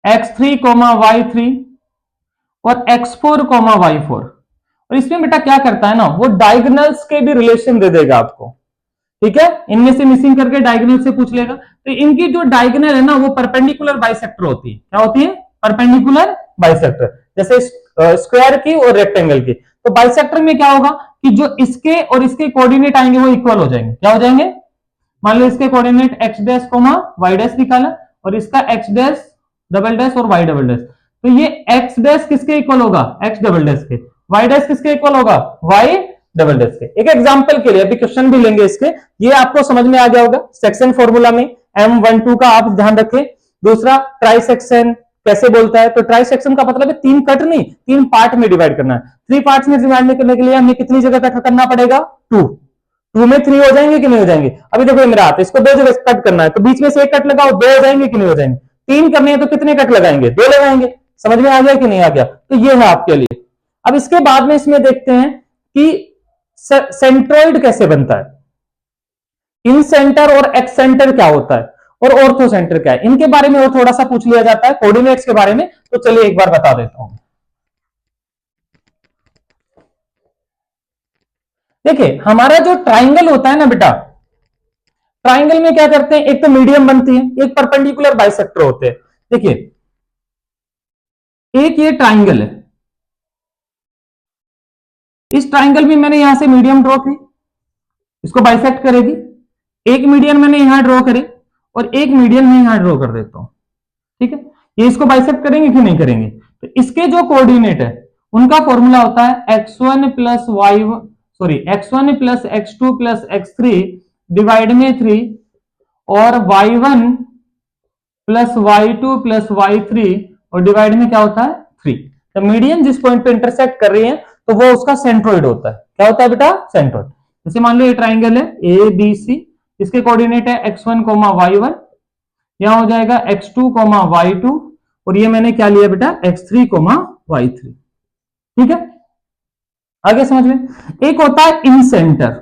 x3 coma y3 और x4 कोमा y4। और इसमें बेटा क्या करता है ना, वो डायगोनल्स के भी रिलेशन दे देगा आपको, ठीक है, इनमें से मिसिंग करके डायगोनल से पूछ लेगा। तो इनकी जो डायगोनल है ना वो परपेंडिकुलर बाइसेक्टर होती है। क्या होती है? परपेंडिकुलर बाइसेक्टर, जैसे स्क्वायर की और रेक्टेंगल की। तो बाइसेक्टर में क्या होगा कि जो इसके और इसके कोऑर्डिनेट आएंगे वो इक्वल हो जाएंगे। क्या हो जाएंगे? मान लो इसके coordinate x dash comma y dash निकाला और इसका एक्स डैश डबल डैश और वाई डबल डैश, तो ये एक्स डैश किसके इक्वल होगा? एक्स डबल डैश के। वाई डैश किसके इक्वल होगा? वाई डबल डैश के। एक एग्जांपल के लिए अभी क्वेश्चन भी लेंगे इसके, ये आपको समझ में आ गया होगा सेक्शन फॉर्मूला में M12 का आप ध्यान रखें। दूसरा ट्राई सेक्शन कैसे बोलता है, तो ट्राई सेक्शन का मतलब है तीन कट नहीं, तीन पार्ट में डिवाइड करना है। थ्री पार्ट्स में डिवाइड करने के लिए हमें कितनी जगह कट करना पड़ेगा? टू। टू में थ्री हो जाएंगे कि नहीं हो जाएंगे? अभी देखो मेरा हाथ, इसको दो जगह कट करना है तो बीच में से एक कट लगाओ, दो हो जाएंगे कि नहीं हो जाएंगे? तीन करने हैं तो कितने कट लगाएंगे? दो लगाएंगे। समझ में आ गया कि नहीं आ गया? तो ये है आपके लिए। अब इसके बाद में इसमें देखते हैं कि सेंट्रोइड कैसे बनता है, इन सेंटर और एक्स सेंटर क्या होता है और ऑर्थो सेंटर क्या है, इनके बारे में और थोड़ा सा पूछ लिया जाता है, कोऑर्डिनेट्स के बारे में। तो चलिए एक बार बता देता हूं। देखिए हमारा जो ट्राइंगल होता है ना बेटा, ट्राइंगल में क्या करते हैं, एक तो मीडियम बनती है, एक परपेंडिकुलर बाइसेक्टर होते हैं। देखिए एक ये ट्राइंगल है, इस ट्राइंगल में मैंने यहां से मीडियम ड्रॉ की, इसको बाइसेक्ट करेगी। एक मीडियन मैंने यहां ड्रॉ करे और एक मीडियन में यहां ड्रॉ कर देता हूं, ठीक है। ये इसको बाइसेक्ट करेंगे कि नहीं करेंगे? तो इसके जो कोऑर्डिनेट है उनका फॉर्मूला होता है x1 plus y sorry x1 plus x2 plus x3 divide में 3 और y1 plus y2 plus y3 और डिवाइड में क्या होता है? 3। तो मीडियन जिस पॉइंट पे इंटरसेक्ट कर रही है तो वो उसका सेंट्रोइड होता है। क्या होता है बेटा? सेंट्रोइड। जैसे मान लो ये ट्राइंगल है ए बी सी, इसके कोऑर्डिनेट है x1 y1, यहां हो जाएगा x2 y2 और ये मैंने क्या लिया बेटा? x3 y3। ठीक है, आगे समझ में। एक होता है इन सेंटर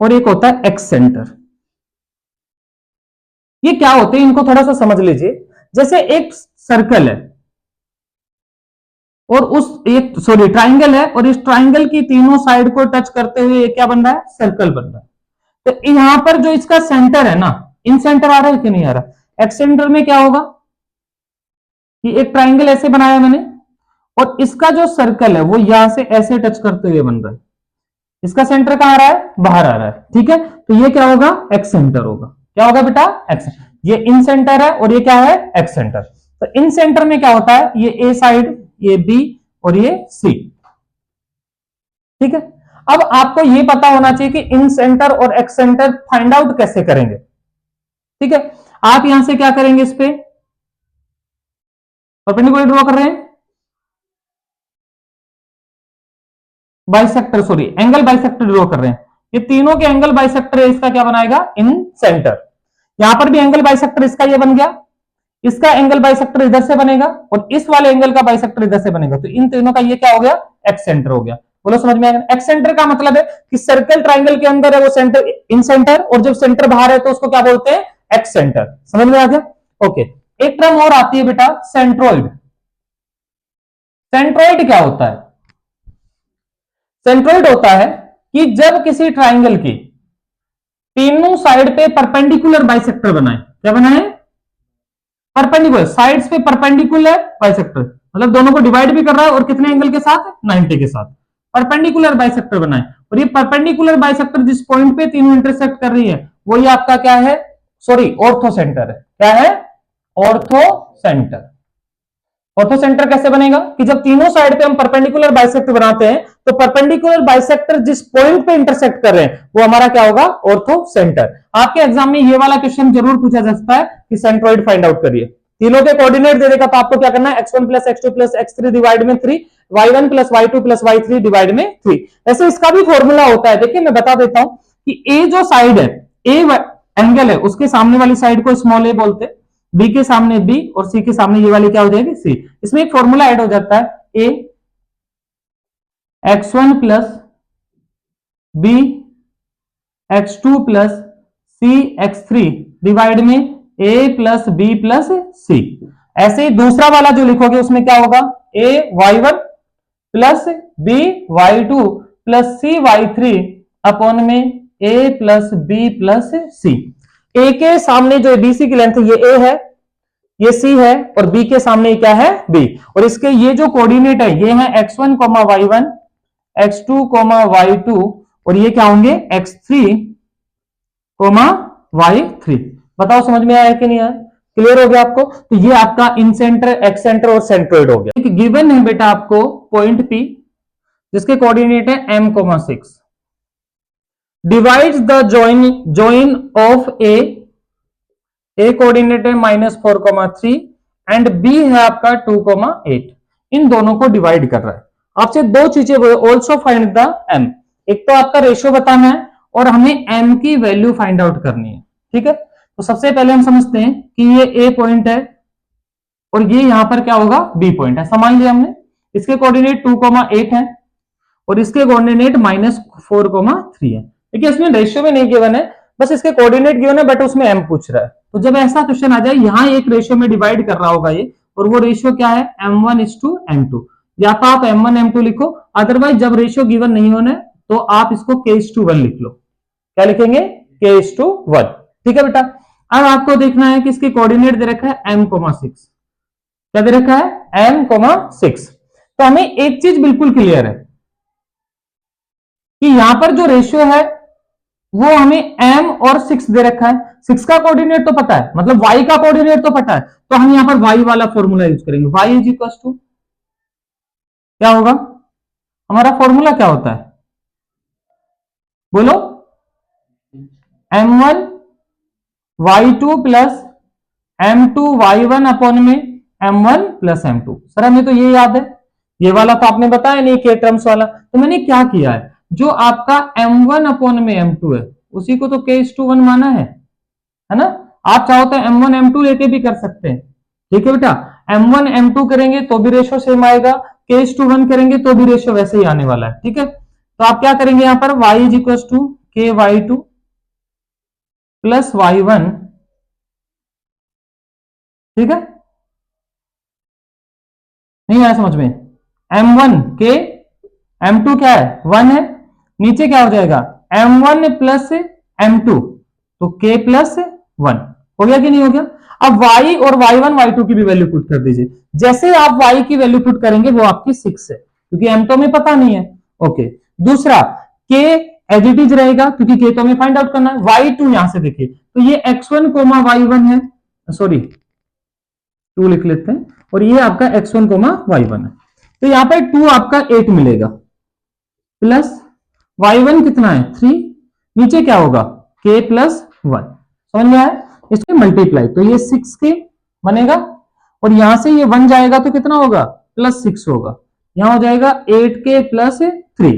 और एक होता है एक्स सेंटर। ये क्या होते हैं इनको थोड़ा सा समझ लीजिए। जैसे एक सर्कल है और उस एक सॉरी ट्राइंगल है और इस ट्राइंगल की तीनों साइड को टच करते हुए ये क्या बन रहा है? सर्कल बन रहा है। तो यहां पर जो इसका सेंटर है ना, इन सेंटर आ रहा है कि नहीं आ रहा? एक्स सेंटर में क्या होगा कि एक ट्राइंगल ऐसे बनाया मैंने और इसका जो सर्कल है वो यहां से ऐसे टच करते हुए बन रहा है। इसका सेंटर कहां आ रहा है? बाहर आ रहा है, ठीक है। तो ये क्या होगा? एक्स सेंटर होगा। क्या होगा बेटा? एक्स। ये इन सेंटर है और ये क्या है? X centre. तो इन सेंटर में क्या होता है? ये ए साइड, ये बी और ये सी, ठीक है। अब आपको ये पता होना चाहिए कि इन सेंटर और एक्स सेंटर फाइंड आउट कैसे करेंगे, ठीक है। आप यहां से क्या करेंगे? इस पे परपेंडिकुलर ड्रॉ कर रहे हैं, bisector sorry angle bisector draw कर रहे हैं। ये तीनों के एंगल बाइसेक्टर है, इसका क्या बनाएगा? इन सेंटर। यहां पर भी एंगल बाइसेक्टर इसका ये बन गया, इसका एंगल बाइसेक्टर इधर से बनेगा और इस वाले एंगल का बाइसेक्टर इधर से बनेगा। तो इन तीनों का ये क्या हो गया? एक्स सेंटर हो गया। बोलो समझ में आएगा? एक्स सेंटर का मतलब है कि सर्कल ट्राइंगल के अंदर है वो सेंटर इन सेंटर, और जब सेंटर बाहर है तो उसको क्या बोलते हैं? X centre. समझ में आ गया? ओके। एक टर्म और आती है बेटा, सेंट्रोइड। सेंट्रोइड क्या होता है? सेंट्रोइड होता है कि जब किसी ट्राइंगल की तीनों साइड पे परपेंडिकुलर बाइसेक्टर बनाए। क्या बनाए? परपेंडिकुलर, साइड्स पे परपेंडिकुलर बाइसेक्टर, मतलब दोनों को डिवाइड भी कर रहा है और कितने एंगल के साथ? 90 के साथ परपेंडिकुलर बाइसेक्टर बनाए। और ये परपेंडिकुलर बाइसेक्टर जिस पॉइंट पे तीनों इंटरसेक्ट कर रही है वो ये आपका क्या है? सॉरी ऑर्थो सेंटर है। क्या है? Ortho centre. ऑर्थो सेंटर कैसे बनेगा कि जब तीनों साइड पे हम परपेंडिकुलर बाइसेक्टर बनाते हैं तो परपेंडिकुलर बाइसेक्टर जिस पॉइंट पे इंटरसेक्ट कर रहे हैं वो हमारा क्या होगा? Ortho centre. आपके एग्जाम में ये वाला क्वेश्चन जरूर पूछा जा सकता है कि सेंट्रोइड फाइंड आउट करिए। तीनों के कोऑर्डिनेट दे देगा तो आपको क्या करना है? x1 plus x2 plus x3 divide में 3, y1 plus y2 plus y3 divide में 3। ऐसे इसका भी फॉर्मूला होता है। देखिए मैं बता देता हूं कि ए जो साइड है, ए एंगल है, उसके सामने वाली साइड को स्मॉल ए बोलते हैं, बी के सामने बी और सी के सामने ये वाली क्या हो जाएगी? सी। इसमें एक फॉर्मूला ऐड हो जाता है, A x1 plus B x2 plus C x3 divide में A plus B plus C. ऐसे ही दूसरा वाला जो लिखोगे उसमें क्या होगा, A Y one plus B Y two plus C Y three upon में A plus B plus C. A के सामने जो बी सी की लेंथ ये ए है, ये सी है, और बी के सामने क्या है, बी। और इसके ये जो कोऑर्डिनेट है ये है x1 coma y1, x2 coma y2, और ये क्या होंगे x3 कोमा y3। बताओ समझ में आया कि नहीं आया, क्लियर हो गया आपको। तो ये आपका इन सेंटर, एक्स सेंटर और सेंट्रोइड हो गया। एक गिवन है बेटा आपको पॉइंट P जिसके कोऑर्डिनेट है m comma 6, divides the join of A coordinate है -4,3 एंड बी है आपका 2,8। इन दोनों को डिवाइड कर रहा है। आपसे दो चीजें, ऑल्सो फाइंड द एम। एक तो आपका रेशियो बताना है और हमें एम की वैल्यू फाइंड आउट करनी है, ठीक है। तो सबसे पहले हम समझते हैं कि ये ए पॉइंट है और ये यहां पर क्या होगा, बी पॉइंट है। समझ लिया हमने। इसके कोऑर्डिनेट 2,8 है और इसके कोऑर्डिनेट -4,3 है। देखिए इसमें रेशियो में नहीं गिवन है, बस इसके कोऑर्डिनेट गिवन है, बट उसमें एम पूछ रहा है। तो जब ऐसा क्वेश्चन आ जाए, यहां एक रेशियो में डिवाइड कर रहा होगा ये, और वो रेशियो क्या है, m1:m2। या तो आप m1 m2 लिखो, अदरवाइज जब रेशियो गिवन नहीं होने तो आप इसको k:1 लिख लो। क्या लिखेंगे, k:1। ठीक है बेटा। अब आपको देखना है कि इसके कोऑर्डिनेट दे रखा है m,6। क्या दे रखा है, m,6। तो हमें एक चीज बिल्कुल क्लियर है कि यहां पर जो रेशियो है वो हमें m और 6 दे रखा है। 6 का कोऑर्डिनेट तो पता है, मतलब y का कोऑर्डिनेट तो पता है, तो हम यहां पर y वाला फॉर्मूला यूज करेंगे। y इज इक्वल टू क्या होगा, हमारा फॉर्मूला क्या होता है, बोलो, m1 y2 plus m2 y1 upon में m1 प्लस m2। सर हमें तो ये याद है, ये वाला तो आपने बताया नहीं, के टर्म्स वाला। तो मैंने क्या किया है, जो आपका m1 अपॉन में m2 है उसी को तो k:1 माना है ना। आप चाहो तो m1 m2 लेके भी कर सकते हैं, ठीक है बेटा। m1 m2 करेंगे तो भी रेशियो सेम आएगा, k:1 करेंगे तो भी रेशियो वैसे ही आने वाला है, ठीक है। तो आप क्या करेंगे यहां पर, y is equal to k/2 plus y1, ठीक है। नहीं आया समझ में, m1 k, m2 क्या है 1 है, नीचे क्या हो जाएगा m1 प्लस m2, तो k प्लस 1 हो गया कि नहीं हो गया। अब y और y1 y2 की भी वैल्यू पुट कर दीजिए। जैसे आप y की वैल्यू पुट करेंगे वो आपकी 6 है, क्योंकि m तो हमें पता नहीं है। ओके, दूसरा k एज इट इज रहेगा क्योंकि k तो हमें फाइंड आउट करना है। y2 यहां से देखिए तो ये x1 कोमा y1 है, सॉरी 2 लिख लेते हैं, और ये आपका x1 कोमा y1 है। तो यहां पर 2 आपका 8 मिलेगा, प्लस y1 कितना है 3, नीचे क्या होगा k प्लस 1। समझ में आया, इसके मल्टीप्लाई तो ये 6k बनेगा, और यहां से ये 1 जाएगा तो कितना होगा, प्लस 6 होगा। यहां हो जाएगा 8k प्लस 3।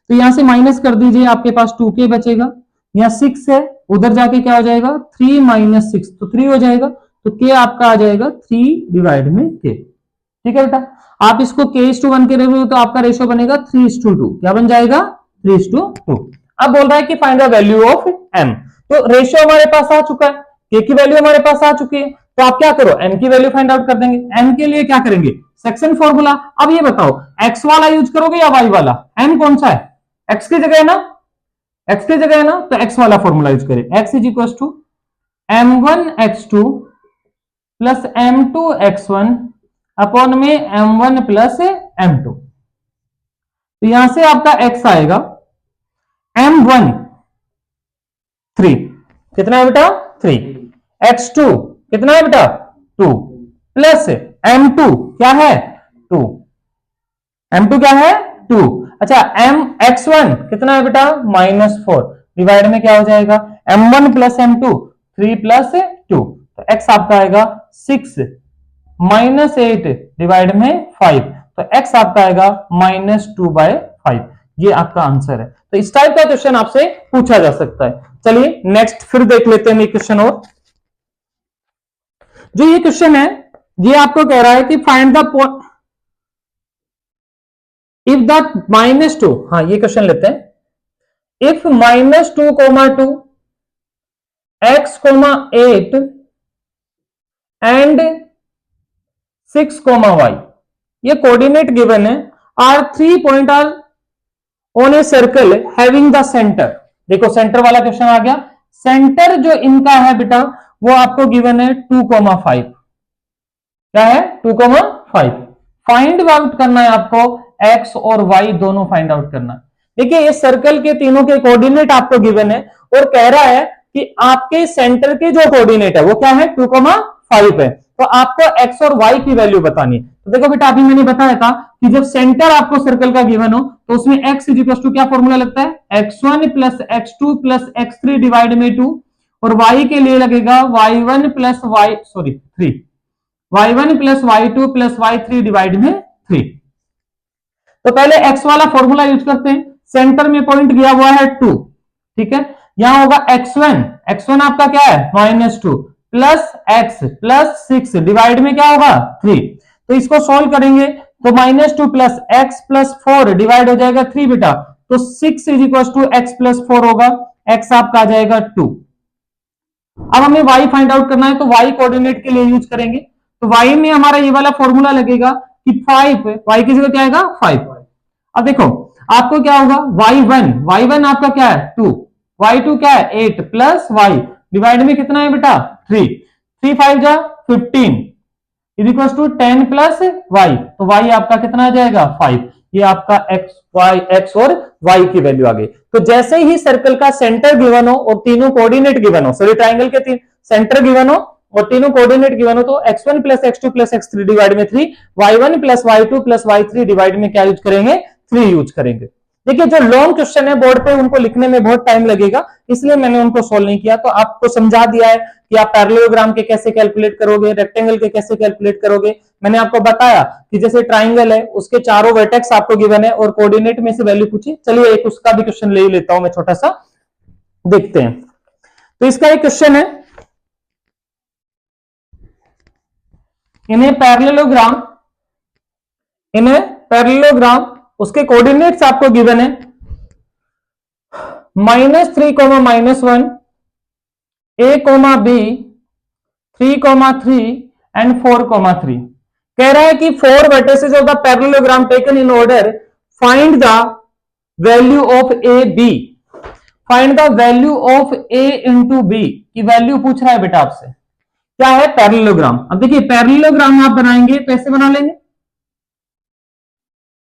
तो यहां से माइनस कर दीजिए, आपके पास 2k बचेगा। यहाँ 6 है, उधर जाके क्या हो जाएगा 3 माइनस 6, तो 3 हो जाएगा। तो k आपका आ जाएगा 3 डिवाइड में k, ठीक है बेटा। आप इसको k:1 के रेशियो तो आपका रेशियो बनेगा 3:2। क्या बन जाएगा 3:2। अब बोल रहा है कि find the value of m। तो रेशियो हमारे पास आ चुका है, k की वैल्यू हमारे पास आ चुकी है, तो आप क्या करो m की वैल्यू फाइंड आउट कर देंगे। m के लिए क्या करेंगे, सेक्शन फॉर्मूला। अब ये बताओ x वाला यूज करोगे या y वाला, m कौन सा है, x की जगह है ना, x की जगह है ना, तो x वाला फॉर्मूला यूज करें। x is equal to m1x2 plus m2x1 upon में m1 प्लस m2। तो यहां से आपका x आएगा m1 3, कितना है बेटा 3, x2 कितना है बेटा 2, प्लस m2 क्या है 2, m2 क्या है 2। अच्छा x1 कितना है बेटा -4, डिवाइड में क्या हो जाएगा m1 प्लस m2 3 प्लस 2, तो x आपका आएगा 6 -8 डिवाइड में 5, तो x आपका आएगा -2/5। ये आपका आंसर है। तो इस टाइप का क्वेश्चन आपसे पूछा जा सकता है। चलिए नेक्स्ट फिर देख लेते हैं क्वेश्चन। और जो ये क्वेश्चन है ये आपको कह रहा है कि find the point if the -2, हाँ ये क्वेश्चन लेते हैं। इफ -2,2 x, 8 एंड 6, y, ये कोऑर्डिनेट गिवन है, are 3 point are on a circle having the centre. देखो सेंटर वाला क्वेश्चन आ गया, सेंटर जो इनका है बेटा वो आपको गिवन है 2,5, क्या है 2,5। फाइंड आउट करना है आपको, x और y दोनों फाइंड आउट करना है। देखिए इस सर्कल के तीनों के कोऑर्डिनेट आपको गिवन है और कह रहा है कि आपके सेंटर के जो कोऑर्डिनेट है वो क्या है 2,5 है, तो आपको x और y की वैल्यू बतानी है। तो देखो बेटा अभी मैंने बताया था कि जब सेंटर आपको सर्कल का गिवन हो तो उसमें x इक्वल टू क्या फॉर्मूला लगता है, x1 plus x2 plus x3 divide में 2, और y के लिए लगेगा y1 plus y3 y1 plus y2 plus y3 divide में 3। तो पहले x वाला फॉर्मूला यूज करते हैं, सेंटर में पॉइंट गया हुआ है 2, ठीक है, यहां होगा x1 आपका क्या है -2 प्लस x प्लस 6 डिवाइड में क्या होगा 3। तो इसको सॉल्व करेंगे तो -2 प्लस x प्लस 4 डिवाइड हो जाएगा 3 बेटा, तो 6 is equal to x plus 4 होगा, x आपका आ जाएगा 2। अब हमें y फाइंड आउट करना है तो y कोऑर्डिनेट के लिए यूज करेंगे, तो y में हमारा ये वाला फॉर्मूला लगेगा कि 5, y की जगह क्या आएगा 5। अब देखो आपको क्या होगा y1 आपका क्या है 2, y2 क्या है 8 प्लस y डिवाइड में कितना है बेटा 3, 3 5 जा 15 is equal to 10 plus y, तो y आपका कितना आ जाएगा 5। ये आपका x और y की वैल्यू आ गई। तो जैसे ही सर्कल का सेंटर गिवन हो और तीनों कोऑर्डिनेट गिवन हो, सॉरी ट्राइंगल के सेंटर गिवन हो और तीनों कोऑर्डिनेट गिवन हो, तो x1 plus x2 plus x3 divide में 3, y1 plus y2 plus y3 divide में क्या यूज करेंगे 3 यूज करेंगे। देखिए जो लॉन्ग क्वेश्चन है बोर्ड पे उनको लिखने में बहुत टाइम लगेगा, इसलिए मैंने उनको सोल्व नहीं किया। तो आपको समझा दिया है कि आप पैरेललोग्राम के कैसे कैलकुलेट करोगे, रेक्टेंगल के कैसे कैलकुलेट करोगे। मैंने आपको बताया कि जैसे ट्राइंगल है उसके चारों वर्टेक्स आपको गिवन है और कोऑर्डिनेट में से वैल्यू पूछी। चलिए एक उसका भी क्वेश्चन ले लेता हूं मैं, छोटा सा देखते हैं। तो इसका एक क्वेश्चन है, इन्हें पैरेललोग्राम उसके कोऑर्डिनेट्स आपको गिवन है -3, -1 a, b 3, 3 एंड 4, 3। कह रहा है कि 4 vertices of the parallelogram taken in order, find the value of a b. Find the value of a into b की वैल्यू पूछ रहा है बेटा आपसे। क्या है पैरेललोग्राम। अब देखिए पैरेललोग्राम आप बनाएंगे तो ऐसे बना लेंगे,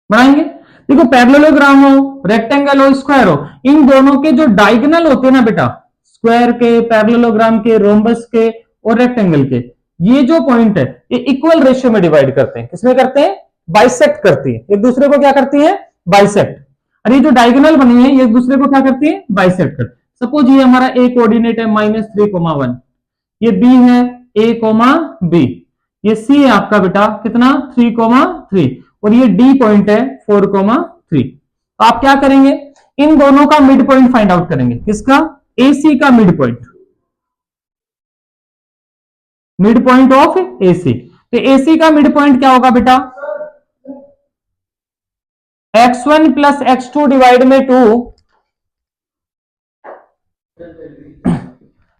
बनाएंगे। देखो पैरेललोग्राम हो, रेक्टेंगल हो, स्क्वायर हो, इन दोनों के जो डायगोनल होते हैं ना बेटा, स्क्वायर के, पैरेललोग्राम के, रोम्बस के और रेक्टेंगल के, ये जो पॉइंट है ये इक्वल रेशियो में डिवाइड करते हैं। किसमें करते हैं, बाइसेक्ट करती है, एक दूसरे को क्या करती है बाइसेक्ट। और ये जो डायगोनल बनी है ये एक दूसरे को क्या करती है बाइसेक्ट करती। सपोज ये हमारा ए कोऑर्डिनेट है -3, 1, ये बी है a, b, ये सी है आपका बेटा कितना 3, 3, और ये डी पॉइंट है 4, 3। तो आप क्या करेंगे, इन दोनों का मिड पॉइंट फाइंड आउट करेंगे। किसका, AC का mid point, mid point of AC। तो AC का मिड पॉइंट क्या होगा बेटा, x1 प्लस x2 डिवाइड में 2।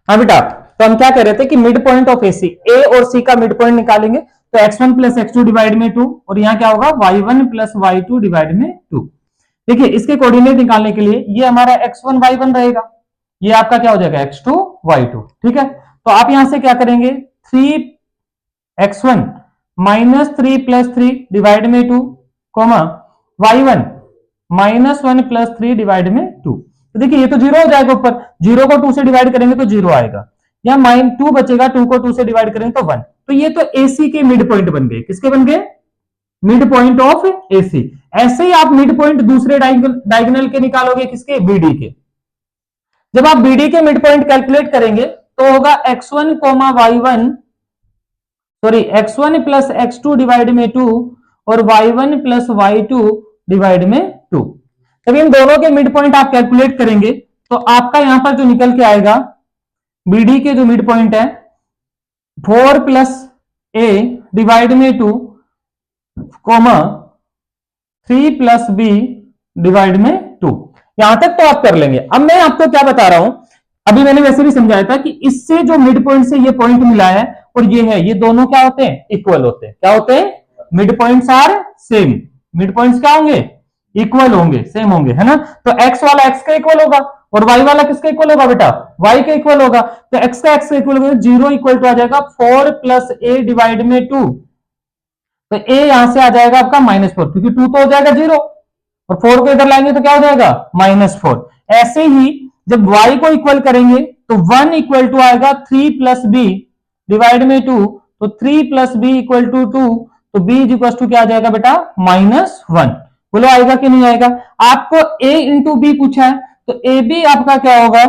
हाँ बेटा, तो हम क्या कह रहे थे कि mid point of AC, A और C का मिड पॉइंट निकालेंगे तो x1 प्लस x2 डिवाइड में 2, और यहां क्या होगा y1 प्लस y2 डिवाइड में 2। देखिए इसके कोऑर्डिनेट निकालने के लिए ये हमारा x1 y1 रहेगा, ये आपका क्या हो जाएगा x2 y2, ठीक है। तो आप यहां से क्या करेंगे 3x1 -3 प्लस 3 डिवाइड में 2, y1 -1 प्लस 3 डिवाइड में 2। तो देखिए ये तो 0 हो जाएगा, ऊपर 0 को 2 से डिवाइड करेंगे तो 0 आएगा, यहां -2 बचेगा, 2 को 2 से डिवाइड करेंगे तो 1। तो ये तो AC के मिड पॉइंट बन गए। किसके बन गए, मिड पॉइंट ऑफ AC। ऐसे ही आप मिड पॉइंट दूसरे डायगोनल के निकालोगे, किसके, BD के। जब आप BD के मिड पॉइंट कैलकुलेट करेंगे तो होगा x1, y1 sorry x1 plus x2 divide में 2 और y1 प्लस y2 डिवाइड में 2। जब इन दोनों के मिड पॉइंट आप कैलकुलेट करेंगे तो आपका यहां पर जो निकल के आएगा BD के जो मिड पॉइंट है 4 प्लस a डिवाइड में 2, 3 प्लस b डिवाइड में 2। यहां तक तो आप कर लेंगे। अब मैं आपको क्या बता रहा हूं, अभी मैंने वैसे भी समझाया था कि इससे जो मिड पॉइंट से ये पॉइंट मिला है और ये है, ये दोनों क्या होते हैं? इक्वल होते हैं। क्या होते हैं? Mid points are same. Mid points क्या होंगे? इक्वल होंगे, सेम होंगे, है ना। तो x वाला x का इक्वल होगा और y वाला किसका इक्वल होगा बेटा? y का इक्वल होगा। तो x का x का इक्वल होगा, 0 इक्वल टू आ जाएगा 4 प्लस a डिवाइड में 2। तो a यहां से आ जाएगा आपका -4, क्योंकि 2 तो हो जाएगा 0 और 4 को इधर लाएंगे तो क्या हो जाएगा? -4। ऐसे ही जब y को इक्वल करेंगे तो 1 इक्वल टू आएगा 3 प्लस बी डिवाइड में 2। तो 3 प्लस बी इक्वल टू 2। तो b इक्वल टू क्या आ जाएगा बेटा? -1। बोलो आएगा कि नहीं आएगा? आपको a इंटू बी पूछा है, तो ए बी आपका क्या होगा?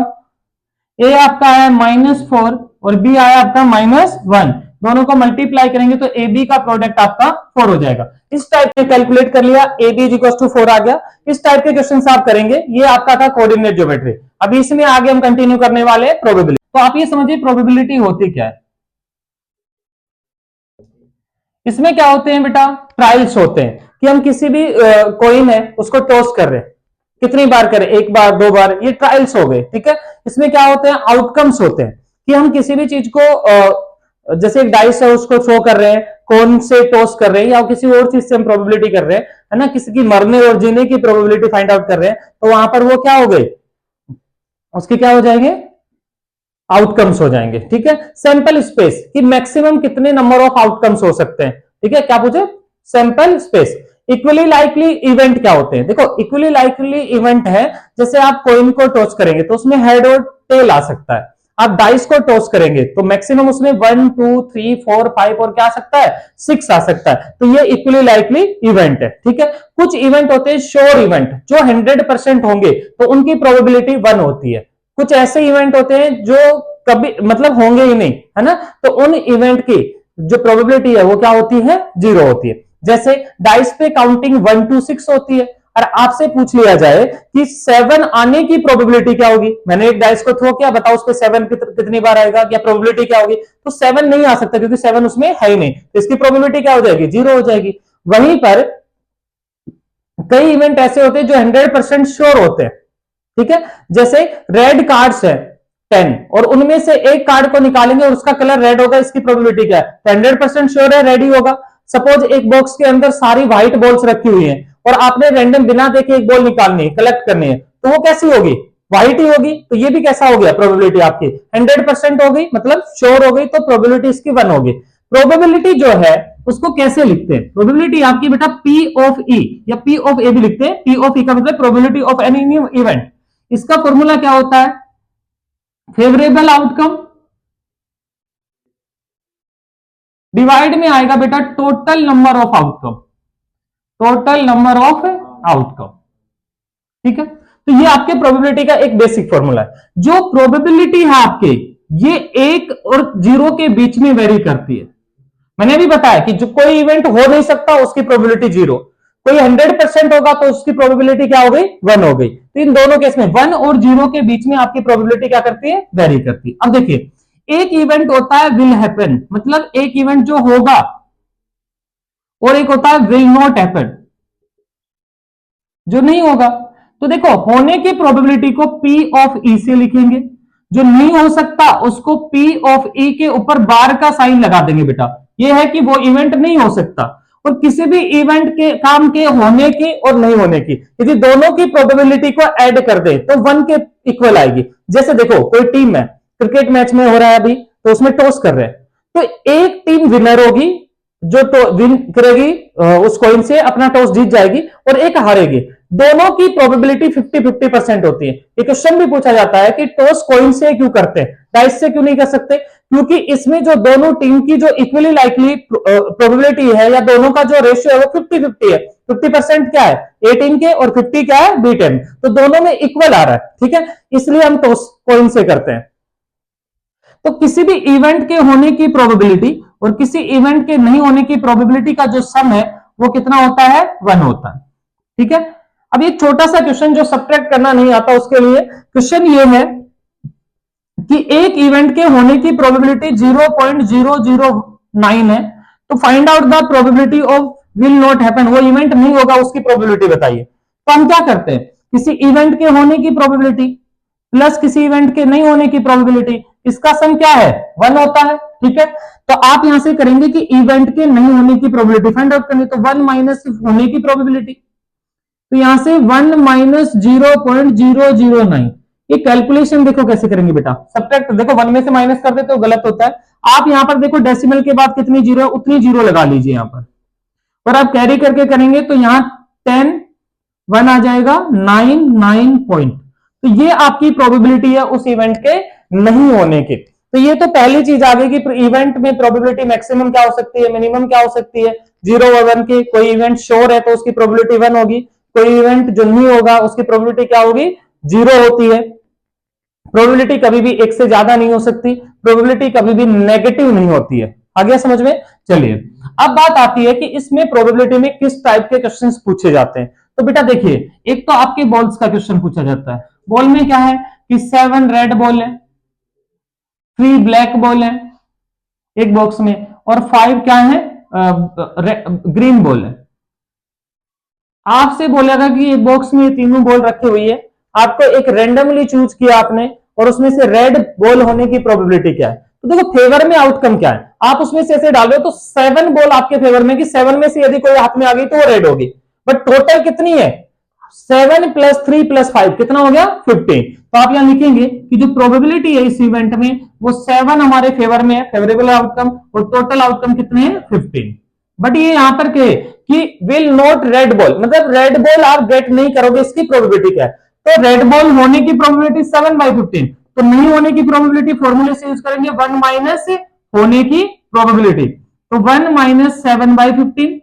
a आपका आया -4 और b आया आपका -1। दोनों को मल्टीप्लाई करेंगे तो ए बी का प्रोडक्ट आपका 4 हो जाएगा। इस टाइप में कैलकुलेट कर लिया, ए बी इक्वल टू 4 आ गया। इस टाइप के क्वेश्चन आप करेंगे। ये आपका था कोऑर्डिनेट ज्योमेट्री। अभी इसमें आगे हम कंटिन्यू करने वाले हैं प्रोबेबिलिटी। तो आप ये समझिए प्रोबेबिलिटी होती क्या है। इसमें क्या होते हैं बेटा? ट्रायल्स होते हैं कि हम किसी भी कॉइन है उसको टॉस कर रहे हैं। कितनी बार करें? एक बार, 2 बार, ये ट्रायल्स हो गए, ठीक है। इसमें क्या होते हैं? आउटकम्स होते हैं कि हम किसी भी चीज को जैसे एक डाइस है उसको थ्रो कर रहे हैं, कौन से टॉस कर रहे हैं, या किसी और चीज से हम प्रोबेबिलिटी कर रहे हैं, है ना। किसी की मरने और जीने की प्रोबेबिलिटी फाइंड आउट कर रहे हैं, तो वहां पर वो क्या हो गए? उसके क्या हो जाएंगे? आउटकम्स हो जाएंगे, ठीक है। सैंपल स्पेस कि मैक्सिमम कितने नंबर ऑफ आउटकम्स हो सकते हैं, ठीक है। क्या पूछे? Sample space. Equally likely event क्या होते हैं? देखो, इक्वली लाइकली इवेंट है जैसे आप कॉइन को टॉस करेंगे तो उसमें हेड और टेल आ सकता है। आप डाइस को टॉस करेंगे तो मैक्सिमम उसमें 1 2 3 4 5 और क्या आ सकता है? 6 आ सकता है। तो ये इक्वली लाइकली इवेंट है, ठीक है। कुछ इवेंट होते हैं श्योर इवेंट, जो 100% होंगे तो उनकी प्रोबेबिलिटी 1 होती है। कुछ ऐसे इवेंट होते हैं जो कभी मतलब होंगे ही नहीं, है ना, तो उन इवेंट की जो प्रोबेबिलिटी है वो क्या होती है? 0 होती है। जैसे डाइस पे काउंटिंग 1 to 6 होती है और आपसे पूछ लिया जाए कि 7 आने की प्रोबेबिलिटी क्या होगी। मैंने एक डाइस को थ्रो किया, बताओ उस पे 7 कितनी बार आएगा, क्या प्रोबेबिलिटी क्या होगी? तो 7 नहीं आ सकता क्योंकि 7 उसमें है ही नहीं, तो इसकी प्रोबेबिलिटी क्या हो जाएगी? 0 हो जाएगी। वहीं पर कई इवेंट ऐसे होते हैं जो 100% श्योर होते हैं, ठीक है। जैसे रेड कार्ड्स है 10 और उनमें से एक कार्ड को निकालेंगे और उसका कलर रेड होगा, इसकी प्रोबेबिलिटी क्या है? 100% श्योर है रेड ही होगा। सपोज एक बॉक्स के अंदर सारी व्हाइट बॉल्स रखी हुई हैं और आपने रैंडम बिना देखे एक बॉल निकालनी है, कलेक्ट करनी है, तो वो कैसी होगी? व्हाइट ही होगी। तो ये भी कैसा हो गया? प्रोबेबिलिटी आपकी 100% हो गई, मतलब श्योर हो गई, तो प्रोबेबिलिटी इसकी 1 होगी। प्रोबेबिलिटी जो है उसको कैसे लिखते हैं? प्रोबेबिलिटी आपकी बेटा P ऑफ E या P ऑफ A भी लिखते हैं। P ऑफ E का मतलब प्रोबेबिलिटी ऑफ एनी इवेंट। इसका फॉर्मूला क्या होता है? फेवरेबल आउटकम डिवाइड में आएगा बेटा total number of outcome. Total number of outcome, ठीक है। तो ये आपके प्रोबेबिलिटी का एक बेसिक फॉर्मूला है। जो प्रोबेबिलिटी है आपके, ये 1 और 0 के बीच में वेरी करती है। मैंने भी बताया कि जो कोई इवेंट हो नहीं सकता उसकी प्रोबेबिलिटी 0, कोई 100% होगा तो उसकी प्रोबेबिलिटी क्या हो गई? 1 हो गई। तो इन दोनों केस में 1 और 0 के बीच में आपकी प्रोबेबिलिटी क्या करती है? वेरी करती है। अब देखिए, एक इवेंट होता है विल हैपन, मतलब एक इवेंट जो होगा, और एक होता है विल नॉट हैपन, जो नहीं होगा। तो देखो, होने की प्रोबेबिलिटी को P ऑफ E से लिखेंगे, जो नहीं हो सकता उसको P ऑफ E के ऊपर बार का साइन लगा देंगे बेटा। यह है कि वो इवेंट नहीं हो सकता। और किसी भी इवेंट के काम के होने की और नहीं होने की यदि दोनों की प्रोबेबिलिटी को ऐड कर दे तो 1 के इक्वल आएगी। जैसे देखो, कोई टीम है, क्रिकेट मैच में हो रहा है अभी, तो उसमें टॉस कर रहे हैं, तो एक टीम विनर होगी जो तो विन करेगी, उस कॉइन से अपना टॉस जीत जाएगी, और एक हारेगी। दोनों की प्रोबेबिलिटी 50-50% होती है। एक क्वेश्चन भी पूछा जाता है कि टॉस कॉइन से क्यों करते हैं, डाइस से क्यों नहीं कर सकते? क्योंकि इसमें जो दोनों टीम की जो इक्वली लाइकली प्रोबेबिलिटी है या दोनों का जो रेशियो है वो 50-50 है। 50% क्या है? ए टीम के और 50 क्या है? B team. तो दोनों में इक्वल आ रहा है, ठीक है, इसलिए हम टॉस कॉइन से करते हैं। तो किसी भी इवेंट के होने की प्रोबेबिलिटी और किसी इवेंट के नहीं होने की प्रोबेबिलिटी का जो सम है वो कितना होता है? 1 होता है, ठीक है। अब एक छोटा सा क्वेश्चन जो सब्ट्रैक्ट करना नहीं आता उसके लिए क्वेश्चन ये है कि एक इवेंट के होने की प्रोबेबिलिटी 0.009 है, तो find out the probability of will not happen, वो इवेंट नहीं होगा उसकी प्रोबेबिलिटी बताइए। तो हम क्या करते हैं? किसी इवेंट के होने की प्रोबेबिलिटी प्लस किसी इवेंट के नहीं होने की प्रोबेबिलिटी इसका सम क्या है 1 होता है। ठीक है, तो आप यहां से करेंगे कि इवेंट के नहीं होने की प्रोबेबिलिटी फाइंड आउट करनी, तो 1 माइनस होने की प्रोबेबिलिटी, तो यहां से 1 माइनस 0.009, ये कैलकुलेशन देखो कैसे करेंगे बेटा, सब्ट्रैक्ट देखो 1 में से माइनस कर देते तो गलत होता है। आप यहां पर देखो डेसिमल के बाद कितनी जीरो है उतनी जीरो लगा लीजिए यहां पर, और आप कैरी करके करेंगे तो यहां 10 1 आ जाएगा 9 पॉइंट, तो ये आपकी प्रोबेबिलिटी है उस इवेंट के नहीं होने की। तो ये तो पहली चीज आ गई कि इवेंट में प्रोबेबिलिटी मैक्सिमम क्या हो सकती है, मिनिमम क्या हो सकती है, 0 और 1 की। कोई इवेंट श्योर है तो उसकी प्रोबेबिलिटी 1 होगी, कोई इवेंट जो नहीं होगा उसकी प्रोबेबिलिटी क्या होगी 0 होती है। प्रोबेबिलिटी कभी भी 1 से ज्यादा नहीं हो सकती, प्रोबेबिलिटी कभी भी नेगेटिव नहीं होती है। आ गया समझ में? चलिए अब बात आती है कि इसमें प्रोबेबिलिटी में किस टाइप के क्वेश्चंस पूछे जाते हैं। तो बेटा देखिए, एक तो आपके बॉल्स का क्वेश्चन पूछा जाता है। बॉल में क्या है कि 7 रेड बॉल है, 3 ब्लैक बॉल है एक बॉक्स में, और 5 क्या है ग्रीन बॉल है। आपसे बोलेगा कि एक बॉक्स में तीनों बॉल रखी हुई है, आपको एक रैंडमली चूज किया आपने, और उसमें से रेड बॉल होने की प्रोबेबिलिटी क्या है। तो देखो फेवर में आउटकम क्या है, आप उसमें से ऐसे डालो तो 7 बॉल आपके फेवर में, कि 7 में से यदि कोई हाथ में आ गई तो वो रेड होगी, बट टोटल कितनी है 7 + 3 + 5 कितना हो गया 15। तो आप यहां लिखेंगे कि जो प्रोबेबिलिटी है इस इवेंट में वो 7 हमारे फेवर में है, फेवरेबल आउटकम, और टोटल आउटकम कितने हैं 15। बट ये यहां पर कहे कि विल नॉट रेड बॉल, मतलब रेड बॉल आप गेट नहीं करोगे, इसकी प्रोबेबिलिटी क्या है। तो रेड बॉल होने की प्रोबेबिलिटी 7/15, तो नहीं होने की प्रोबेबिलिटी फॉर्मूले से यूज करेंगे 1 माइनस होने की प्रोबेबिलिटी, तो 1 माइनस 7/15,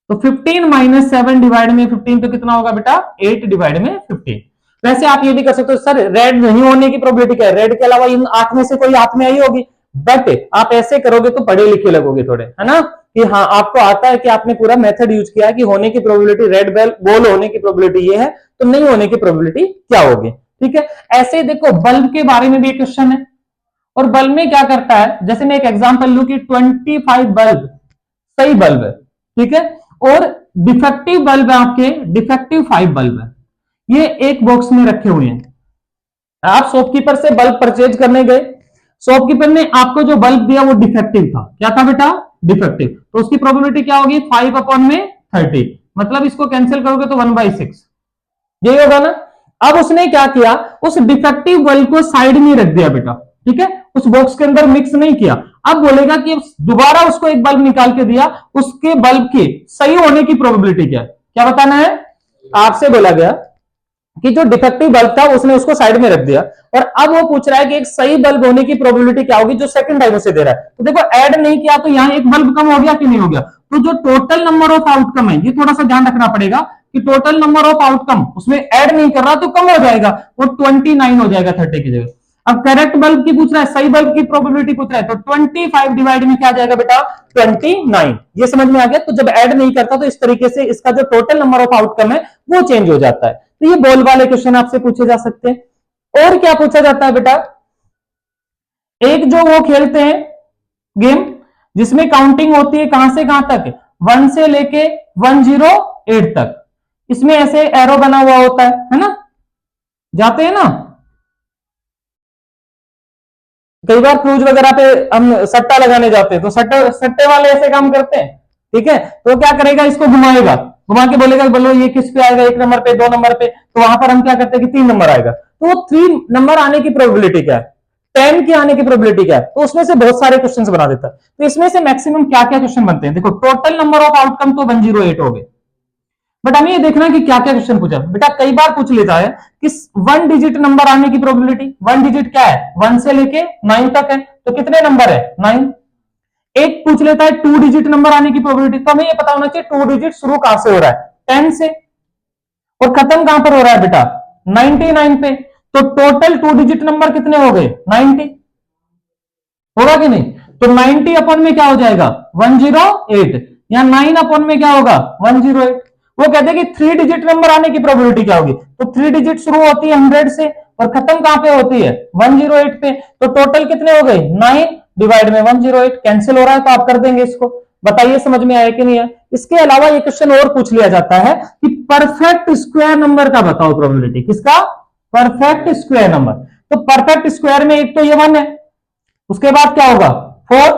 तो 15 माइनस 7 डिवाइड में 15 तो कितना होगा बेटा 8 डिवाइड में 15। वैसे आप ये भी कर सकते हो सर रेड नहीं होने की प्रोबेबिलिटी क्या है, रेड के अलावा इन 8 में से कोई हाथ में आई होगी, बट आप ऐसे करोगे तो पढ़े लिखे लगोगे थोड़े, है ना, कि हाँ आपको आता है कि आपने पूरा मेथड यूज किया है कि होने की प्रोबेबिलिटी रेड बॉल होने की प्रोबेबिलिटी ये है, तो नहीं होने की प्रोबेबिलिटी क्या होगी। ठीक है, ऐसे ही देखो बल्ब के बारे में भी एक क्वेश्चन है, और बल्ब में क्या करता है, जैसे मैं एक एग्जांपल लूं कि 25 बल्ब सही बल्ब है, ठीक है, और डिफेक्टिव बल्ब है आपके, डिफेक्टिव 5 बल्ब है, ये एक बॉक्स में रखे हुए हैं। आप शॉपकीपर से बल्ब परचेज करने गए, शॉपकीपर ने आपको जो बल्ब दिया वो डिफेक्टिव था, क्या था बेटा डिफेक्टिव, तो उसकी प्रोबेबिलिटी क्या होगी 5/30, मतलब इसको कैंसिल करोगे तो 1/6, यही होगा ना। अब उसने क्या किया, उस डिफेक्टिव बल्ब को साइड में रख दिया बेटा, ठीक है, उस बॉक्स के अंदर मिक्स नहीं किया। अब बोलेगा कि दोबारा उसको एक बल्ब निकाल के दिया, उसके बल्ब की सही होने की प्रोबेबिलिटी क्या है, क्या बताना है। आपसे बोला गया कि जो डिफेक्टिव बल्ब था उसने उसको साइड में रख दिया, और अब वो पूछ रहा है कि एक सही बल्ब होने की प्रोबेबिलिटी क्या होगी जो सेकंड टाइम उसे दे रहा है। तो देखो ऐड नहीं किया तो यहां एक बल्ब कम हो गया कि नहीं हो गया, तो जो टोटल नंबर ऑफ आउटकम है ये थोड़ा सा ध्यान रखना पड़ेगा कि टोटल नंबर ऑफ आउटकम उसमें ऐड नहीं कर रहा तो कम हो जाएगा, वो 29 हो जाएगा 30 की जगह। अब करेक्ट बल्ब की पूछ रहा है, सही बल्ब की प्रोबेबिलिटी पूछ रहा है, तो 25 डिवाइड में क्या जाएगा बेटा 29। ये समझ में आ गया। तो जब ऐड नहीं करता तो इस तरीके से इसका जो टोटल नंबर ऑफ आउटकम है वो चेंज हो जाता है। तो ये बॉल वाले क्वेश्चन आपसे पूछे जा सकते हैं। और क्या पूछा जाता है बेटा, एक जो वो खेलते हैं गेम जिसमें काउंटिंग होती है कहां से कहां तक, 1 से लेके 108 तक, इसमें ऐसे एरो बना हुआ होता है ना, जाते हैं ना, कई बार क्रूज वगैरह पे हम सट्टा लगाने जाते हैं तो सट्टे वाले ऐसे काम करते हैं, ठीक है, तो क्या करेगा इसको घुमाएगा, घुमा के बोलेगा बोलो ये किस पे आएगा, 1 नंबर पे 2 नंबर पे, तो वहां पर हम क्या करते हैं कि 3 नंबर आएगा, तो वो 3 नंबर आने की प्रोबेबिलिटी क्या है, 10 की आने की प्रोबेबिलिटी क्या है, तो उसमें से बहुत सारे क्वेश्चन बना देता है। तो इसमें से मैक्सिमम क्या क्या क्वेश्चन बनते हैं, देखो टोटल नंबर ऑफ आउटकम तो 108 हो गए, बट हमें ये देखना कि क्या क्या क्वेश्चन पूछा बेटा। कई बार पूछ लेता है कि 1 डिजिट नंबर आने की प्रोबेबिलिटी, 1 डिजिट क्या है 1 से लेके 9 तक है, तो कितने नंबर है 9। एक पूछ लेता है 2 डिजिट नंबर आने की प्रोबेबिलिटी, तो हमें ये पता होना चाहिए 2 डिजिट शुरू कहां से हो रहा है 10 से, और खत्म कहां पर हो रहा है बेटा 99 पे, तो टोटल 2 डिजिट नंबर कितने हो गए 90, होगा कि नहीं। तो 90 अपन में क्या हो जाएगा 108, या 9 अपन में क्या होगा 108। वो कहते हैं कि 3 डिजिट नंबर आने की प्रोबेबिलिटी क्या होगी, तो 3 डिजिट शुरू होती है 100 से और खत्म कहां पे होती है 108 पे, तो टोटल कितने हो गए 9 डिवाइड में 108, कैंसिल हो रहा है तो आप कर देंगे इसको। बताइए समझ में आया कि नहीं है। इसके अलावा ये क्वेश्चन और पूछ लिया जाता है कि परफेक्ट स्क्वायर नंबर का बताओ प्रोबेबिलिटी, किसका परफेक्ट स्क्वायर नंबर। तो परफेक्ट स्क्वायर में एक तो ये 1 है, उसके बाद क्या होगा 4,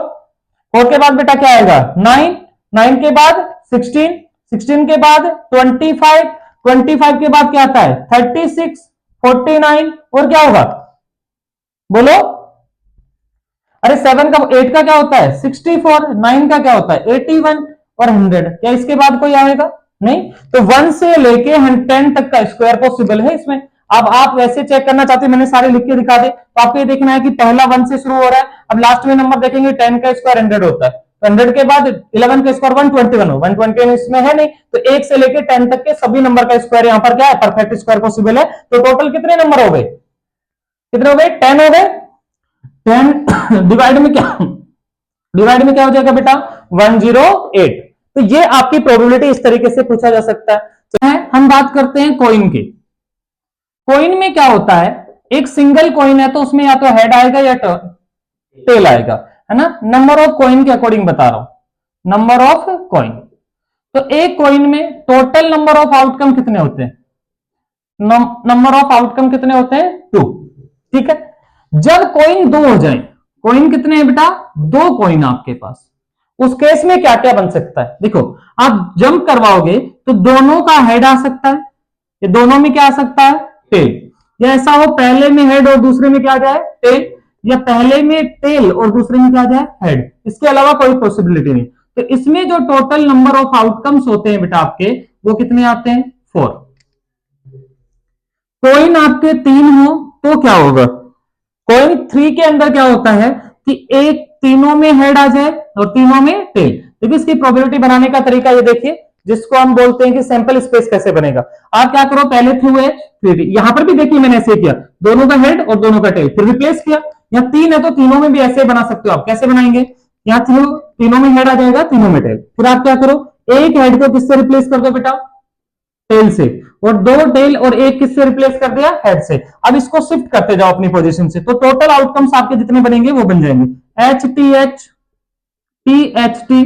4 के बाद बेटा क्या आएगा 9, 9 के बाद 16, 16 के बाद 25, 25 के बाद क्या आता है 36, 49 और क्या होगा बोलो, अरे 7 का 8 का क्या होता है 64, 9 का क्या होता है 81 और 100, क्या इसके बाद कोई आएगा नहीं। तो 1 से लेके 10 तक का स्क्वायर पॉसिबल है इसमें। अब आप वैसे चेक करना चाहते हैं, मैंने सारे लिख के दिखा दे, तो आपको ये देखना है कि पहला 1 से शुरू हो रहा है, अब लास्ट में नंबर देखेंगे 10 का स्क्वायर 100 होता है, तो 100 के बाद 11 का स्क्वायर 121 हो, 121 इसमें है नहीं, तो 1 से लेके 10 तक के सभी नंबर का स्क्वायर यहाँ पर क्या है परफेक्ट स्क्वायर पॉसिबल है। तो टोटल कितने नंबर हो गए, कितने हो गए 10 हो गए। 10 डिवाइड में क्या, डिवाइड में क्या हो जाएगा बेटा 108। तो ये आपकी प्रोबेबिलिटी इस तरीके से पूछा जा सकता है। तो हम बात करते हैं कॉइन की। कॉइन में क्या होता है, एक सिंगल कॉइन है तो उसमें या तो हेड आएगा या टेल आएगा, है ना। नंबर ऑफ कॉइन के अकॉर्डिंग बता रहा हूं, नंबर ऑफ कॉइन। तो एक कॉइन में टोटल नंबर ऑफ आउटकम कितने होते हैं, नंबर ऑफ आउटकम कितने होते हैं 2, ठीक है। जब कॉइन 2 हो जाए, कॉइन कितने हैं बेटा 2 कॉइन आपके पास, उस केस में क्या क्या बन सकता है, देखो आप जंप करवाओगे तो दोनों का हेड आ सकता है, ये दोनों में क्या आ सकता है टेल, या ऐसा हो पहले में हेड और दूसरे में क्या आ जाए टेल, या पहले में टेल और दूसरे में क्या आ जाए हेड, इसके अलावा कोई पॉसिबिलिटी नहीं। तो इसमें जो टोटल नंबर ऑफ आउटकम्स होते हैं बेटा आपके वो कितने आते हैं 4। कॉइन आपके 3 हो तो क्या होगा, कॉइन 3 के अंदर क्या होता है कि एक तीनों में हेड आ जाए और तीनों में टेल। देखिए इसकी प्रोबेबिलिटी बनाने का तरीका ये देखिए, जिसको हम बोलते हैं कि सैंपल स्पेस कैसे बनेगा। आप क्या करो पहले थ्रू एच फिर यहां पर भी देखिए मैंने ऐसे किया, दोनों का हेड और दोनों का टेल, फिर रिप्लेस किया। या 3 है तो तीनों में भी ऐसे बना सकते हो आप, कैसे बनाएंगे, यहाँ थ्रू तीनों में हेड आ जाएगा तीनों में टेल, फिर आप क्या करो एक हेड को किससे रिप्लेस कर दो बेटा टेल से, और 2 टेल और एक किससे रिप्लेस कर दिया हेड से। अब इसको शिफ्ट करते जाओ अपनी पोजीशन से, तो टोटल आउटकम्स आपके जितने बनेंगे वो बन जाएंगे H T H T H T,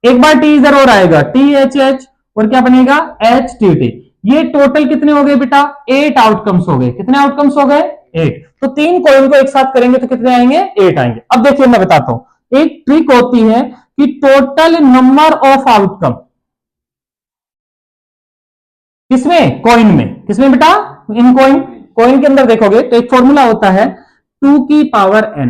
एक बार टी इधर और आएगा टी एच एच और क्या बनेगा एच टी टी। ये टोटल कितने हो गए बेटा 8 आउटकम्स हो गए, कितने आउटकम्स हो गए 8। तो 3 कॉइन को एक साथ करेंगे तो कितने आएंगे 8 आएंगे। अब देखिए मैं बताता हूं, एक ट्रिक होती है कि टोटल नंबर ऑफ आउटकम किसमें कॉइन में, किसमें बेटा इन कॉइन, कॉइन के अंदर देखोगे तो एक फॉर्मूला होता है 2 की पावर n,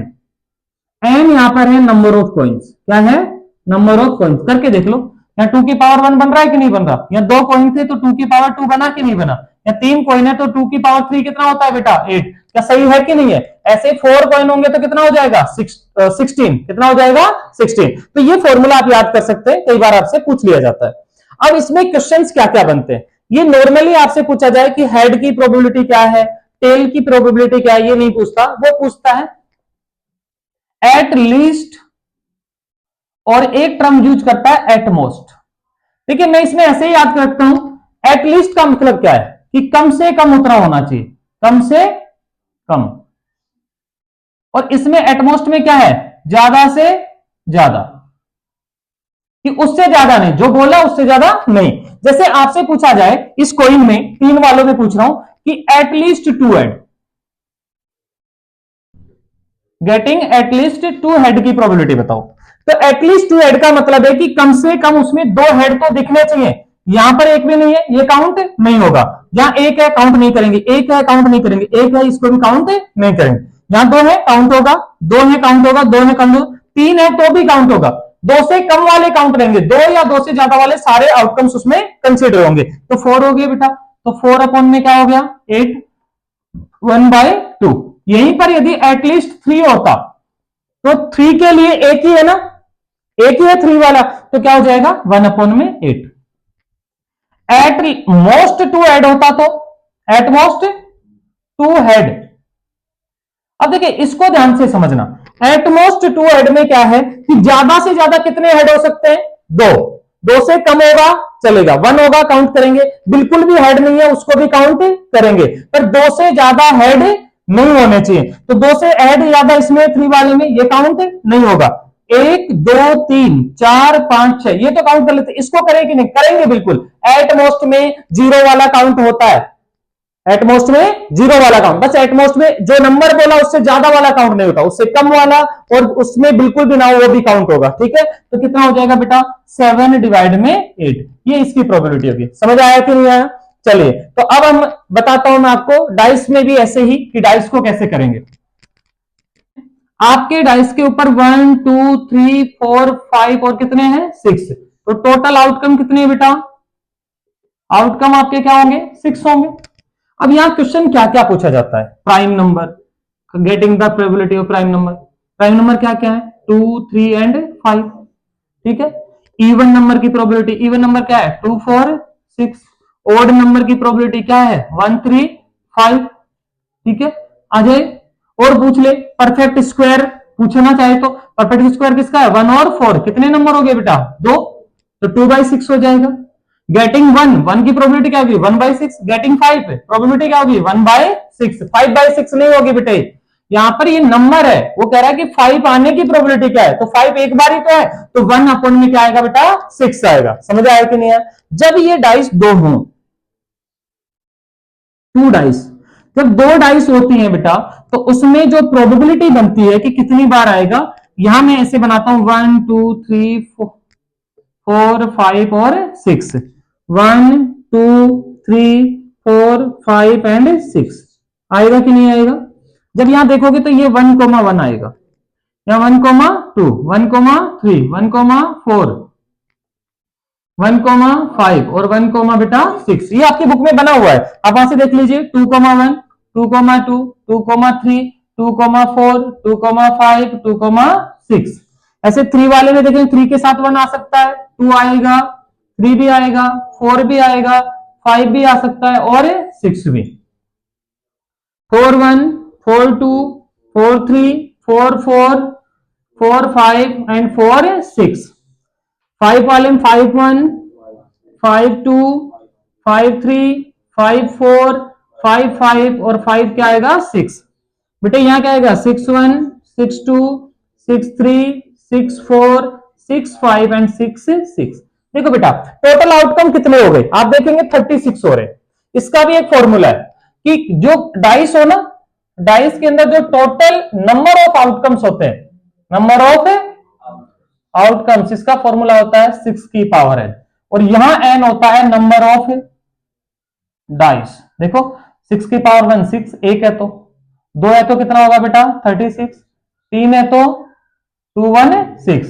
n यहां पर है नंबर ऑफ कॉइन्स, क्या है नंबर ऑफ कॉइन्स, करके देख लो या 2 की पावर 1 बन रहा है कि नहीं बन रहा, या 2 कॉइन थे तो 2 की पावर 2 बना कि नहीं बना, या 3 कॉइन है तो 2 की पावर 3 कितना होता है बेटा 8, क्या सही है कि नहीं है। ऐसे 4 कॉइन होंगे तो कितना हो जाएगा 16, कितना हो जाएगा 16। तो ये फॉर्मूला आप याद कर सकते हैं, कई बार आपसे पूछ लिया जाता है। अब इसमें क्वेश्चंस क्या क्या बनते हैं, ये नॉर्मली आपसे पूछा जाए कि हेड की प्रोबेबिलिटी क्या है, टेल की प्रोबेबिलिटी क्या है, ये नहीं पूछता, वो पूछता है एट लीस्ट, और एक टर्म यूज करता है एट मोस्ट। देखिए मैं इसमें ऐसे ही याद करता हूं, एट लीस्ट का मतलब क्या है कि कम से कम उतना होना चाहिए, कम से कम, और इसमें एटमोस्ट में क्या है ज्यादा से ज्यादा, कि उससे ज्यादा नहीं, जो बोला उससे ज्यादा नहीं। जैसे आपसे पूछा जाए इस कॉइन में 3 वालों में पूछ रहा हूं कि at least 2 head, getting at least 2 head की प्रोबेबिलिटी बताओ। तो एटलीस्ट 2 हेड का मतलब है कि कम से कम उसमें 2 हेड तो दिखने चाहिए, यहां पर एक भी नहीं है, ये काउंट नहीं होगा, यहां एक है काउंट नहीं करेंगे, एक है काउंट नहीं करेंगे, एक है इसको भी काउंट नहीं करेंगे, यहां 2 है काउंट होगा, 2 है काउंट होगा, 2 है काउंट होगा, 3 है तो भी काउंट होगा, 2 से कम वाले काउंट रहेंगे, 2 या 2 से ज्यादा वाले सारे आउटकम्स उसमें कंसिडर होंगे। तो 4 हो गया बेटा, तो 4 अपॉन में क्या हो गया 8, 1/2। यहीं पर यदि एटलीस्ट 3 होता तो 3 के लिए एक ही है ना, एक ही है 3 वाला, तो क्या हो जाएगा 1/8। एट मोस्ट 2 हेड होता तो एट मोस्ट 2 हेड। अब देखिए इसको ध्यान से समझना, एट मोस्ट 2 हेड में क्या है कि ज्यादा से ज्यादा कितने हेड हो सकते हैं 2, 2 से कम होगा चलेगा, 1 होगा काउंट करेंगे, बिल्कुल भी हेड नहीं है उसको भी काउंट करेंगे, पर 2 से ज्यादा हेड नहीं होने चाहिए। तो 2 से हेड ज्यादा इसमें 3 वाले में ये काउंट नहीं होगा, 1 2 3 4 5 6 ये तो काउंट कर लेते, इसको करें कि नहीं करेंगे बिल्कुल, एट मोस्ट में 0 वाला काउंट होता है, एटमोस्ट में 0 वाला काउंट, बस एटमोस्ट में जो नंबर बोला उससे ज्यादा वाला काउंट नहीं होता, उससे कम वाला और उसमें बिल्कुल भी ना हो वो भी काउंट होगा। ठीक है, तो कितना हो जाएगा बेटा 7 डिवाइड में 8, ये इसकी प्रोबेबिलिटी होगी। समझ आया कि नहीं आया? चलिए, तो अब हम बताता हूं मैं आपको डाइस में भी ऐसे ही कि डाइस को कैसे करेंगे। आपके डाइस के ऊपर 1 2 3 4 5 और कितने हैं 6, तो टोटल आउटकम कितने हैं बेटा? आउटकम आपके क्या होंगे 6 होंगे। अब यहां क्वेश्चन क्या क्या पूछा जाता है? Prime number, getting the probability of prime number. Prime number क्या क्या है? 2 3 एंड 5। ठीक है, इवन नंबर की प्रोबेबिलिटी, इवन नंबर क्या है 2 4 6। ओड नंबर की प्रोबेबिलिटी क्या है 1 3 5। ठीक है, आ जाए और पूछ ले परफेक्ट स्क्वायर पूछना चाहे तो परफेक्ट स्क्वायर किसका है 1 और 4, कितने नंबर हो गए बेटा 2, तो 2/6 हो जाएगा। गेटिंग 1 की प्रोबेबिलिटी क्या होगी 1/6। गेटिंग 5 प्रोबेबिलिटी क्या होगी 1/6। 5/6 नहीं होगी बेटे, यहां पर ये नंबर है, वो कह रहा है कि 5 आने की प्रोबेबिलिटी क्या है, तो 5 एक बार ही तो है, तो 1 अपॉन में क्या आएगा बेटा 6 आएगा। समझ आया कि नहीं आया? जब ये डाइस दो हों, 2 डाइस, जब 2 डाइस होती हैं बेटा, तो उसमें जो प्रोबेबिलिटी बनती है कि कितनी बार आएगा, यहां मैं ऐसे बनाता हूं 1 2 3 4 5 और 6, 1 2 3 4 5 एंड 6। आएगा कि नहीं आएगा? जब यहां देखोगे तो ये 1,1 आएगा, या 1,2 1,3 1,4 1,5 और 1, बेटा 6, ये आपकी बुक में बना हुआ है, आप वहां से देख लीजिए 2,1 2,2 2,3 2,4 2,5 2,6। ऐसे 3 वाले में देखें 3 के साथ 1 आ सकता है, 2 आएगा, 3 भी आएगा, 4 भी आएगा, 5 भी आ सकता है और 6 भी। 4 1 4 2 4 3 4 4 4 5 एंड 4 6। 5 वाले में 5 1 5 2 5 3 5 4 5 5 और 5 क्या आएगा 6। बेटे यहां क्या आएगा 6 1 6 2 6 3 6 4 6 5 एंड 6 6। देखो बेटा टोटल आउटकम कितने हो गए, आप देखेंगे 36 हो रहे। इसका भी एक फॉर्मूला है कि जो डाइस हो ना, डाइस के अंदर जो टोटल नंबर ऑफ आउटकम्स होते हैं, नंबर ऑफ आउटकम्स, इसका फॉर्मूला होता है 6 की पावर n, और यहां n होता है नंबर ऑफ डाइस। देखो 6 की पावर 1 6, एक है तो, 2 है तो कितना होगा बेटा 36, 3 है तो 2 1 6।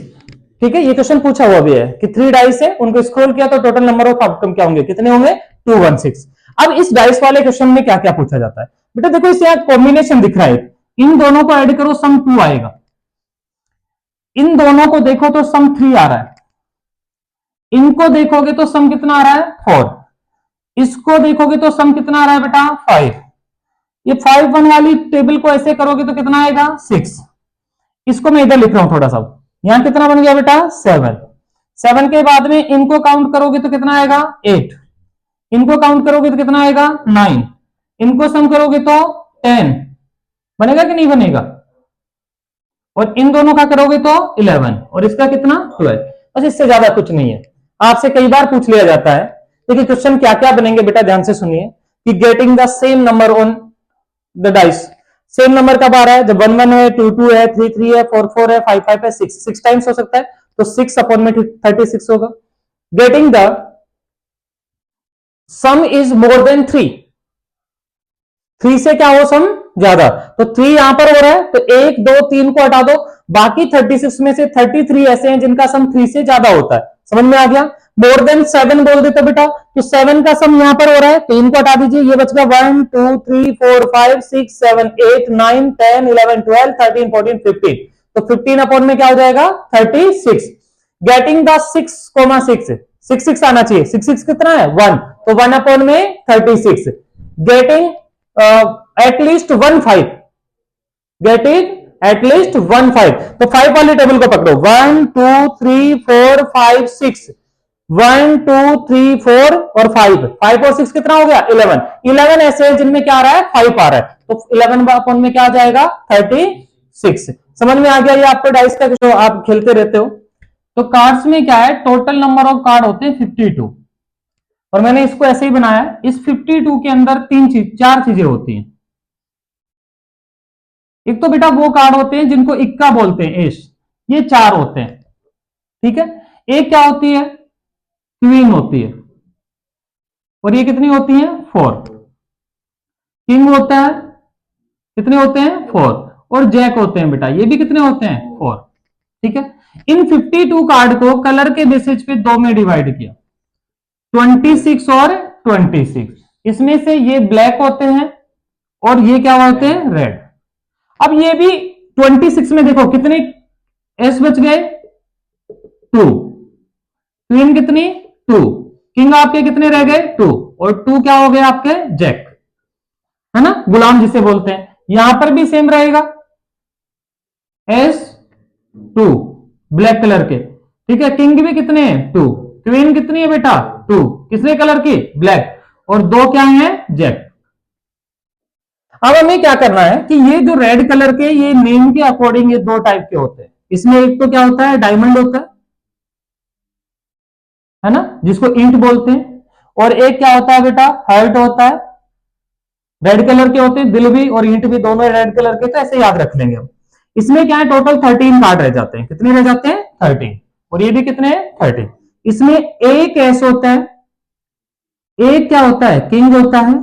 ठीक है, ये क्वेश्चन पूछा हुआ भी है कि 3 डाइस है, उनको स्क्रॉल किया तो टोटल नंबर ऑफ आउटकम क्या होंगे, कितने होंगे 2 1 6। अब इस डाइस वाले क्वेश्चन में क्या क्या पूछा जाता है बेटा, देखो इसे यहां कॉम्बिनेशन दिख रहा है, इन दोनों को ऐड करो सम 2 आएगा, इन दोनों को देखो तो सम 3 आ रहा है, इनको देखोगे तो सम कितना आ रहा है 4, इसको देखोगे तो सम कितना आ रहा है बेटा 5। ये 5 1 वाली टेबल को ऐसे करोगे तो कितना आएगा 6। इसको मैं इधर लिख रहा हूं थोड़ा सा, यहां कितना बन गया बेटा 7। 7 के बाद में इनको काउंट करोगे तो कितना आएगा 8, इनको काउंट करोगे तो कितना आएगा 9, इनको सम करोगे तो 10 बनेगा कि नहीं बनेगा, और इन दोनों का करोगे तो 11 और इसका कितना 12। बस इससे ज्यादा कुछ नहीं है, आपसे कई बार पूछ लिया जाता है। देखिए क्वेश्चन क्या क्या बनेंगे बेटा, ध्यान से सुनिए कि getting the same number on the dice. Same number कब आ रहा है, जब 1 1 है, 2 2 है, 3 3 है, 4 4 है, 5 5 है, 6 टाइम्स हो सकता है, तो 6 अपॉन में 36 होगा। Getting the some is more than 3, 3 से क्या हो सम ज्यादा, तो 3 यहां पर हो रहा है, तो 1 2 3 को हटा दो, बाकी 36 में से 33 ऐसे हैं जिनका सम 3 से ज्यादा होता है। समझ में आ गया? मोर देन 7 बोल देते बेटा, तो 7 का सम यहां पर हो रहा है, तो इनको हटा दीजिए, ये बच गया 1 2 3 4 5 6 7 8 9 10 11 12 13 14 15, तो 15 अपॉन में क्या हो जाएगा 36। गेटिंग द 6,6, 6 6 आना चाहिए, 6 6 कितना है 1, तो 1 अपॉन में 36। गेटिंग एटलीस्ट 1 5, गेटिंग एटलीस्ट 1 5, तो 5 वाली टेबल को पकड़ो, 1 2 3 4 5 6, 1 2 3 4 और 5, 5 और 6 कितना हो गया 11, 11 ऐसे हैं जिनमें क्या आ रहा है 5 आ रहा है, तो 11 अपॉन में क्या आ जाएगा 36। समझ में आ गया? ये आपको डाइस का जो आप खेलते रहते हो। तो कार्ड्स में क्या है, टोटल नंबर ऑफ कार्ड होते हैं 52, और मैंने इसको ऐसे ही बनाया। इस 52 के अंदर चार चीजें होती हैं। एक तो बेटा वो कार्ड होते हैं जिनको इक्का बोलते हैं, एस, ये चार होते हैं, ठीक है। एक क्या होती है, क्वीन होती है, और ये कितनी होती है, 4। किंग होता है, कितने होते हैं, 4। और जैक होते हैं बेटा, ये भी कितने होते हैं, 4, ठीक है। इन 52 कार्ड को कलर के बेसिस पे दो में डिवाइड किया, 26 और 26। इसमें से ये ब्लैक होते हैं और ये क्या होते हैं, रेड। अब ये भी 26 में देखो कितने एस बच गए, 2। क्वीन कितनी, 2। किंग आपके कितने रह गए, 2। और 2 क्या हो गए आपके, जैक, है ना, गुलाम जिसे बोलते हैं। यहां पर भी सेम रहेगा, एस 2 ब्लैक कलर के, ठीक है। किंग भी कितने हैं, 2। क्वीन कितनी है बेटा, 2, किसने कलर की, ब्लैक। और 2 क्या है, जैक। अब हमें क्या करना है कि ये जो रेड कलर के, ये नेम के अकॉर्डिंग ये दो टाइप के होते हैं। इसमें एक तो क्या होता है, डायमंड होता है ना, जिसको इंट बोलते हैं। और एक क्या होता है बेटा, हार्ट होता है। रेड कलर के होते हैं, दिल भी और ईंट भी दोनों रेड कलर के, तो ऐसे याद रख लेंगे हम। इसमें क्या है, टोटल 13 कार्ड रह जाते हैं। कितने रह जाते हैं, 13। और ये भी कितने हैं, 13। इसमें एक एस होता है, एक क्या होता है, किंग होता है,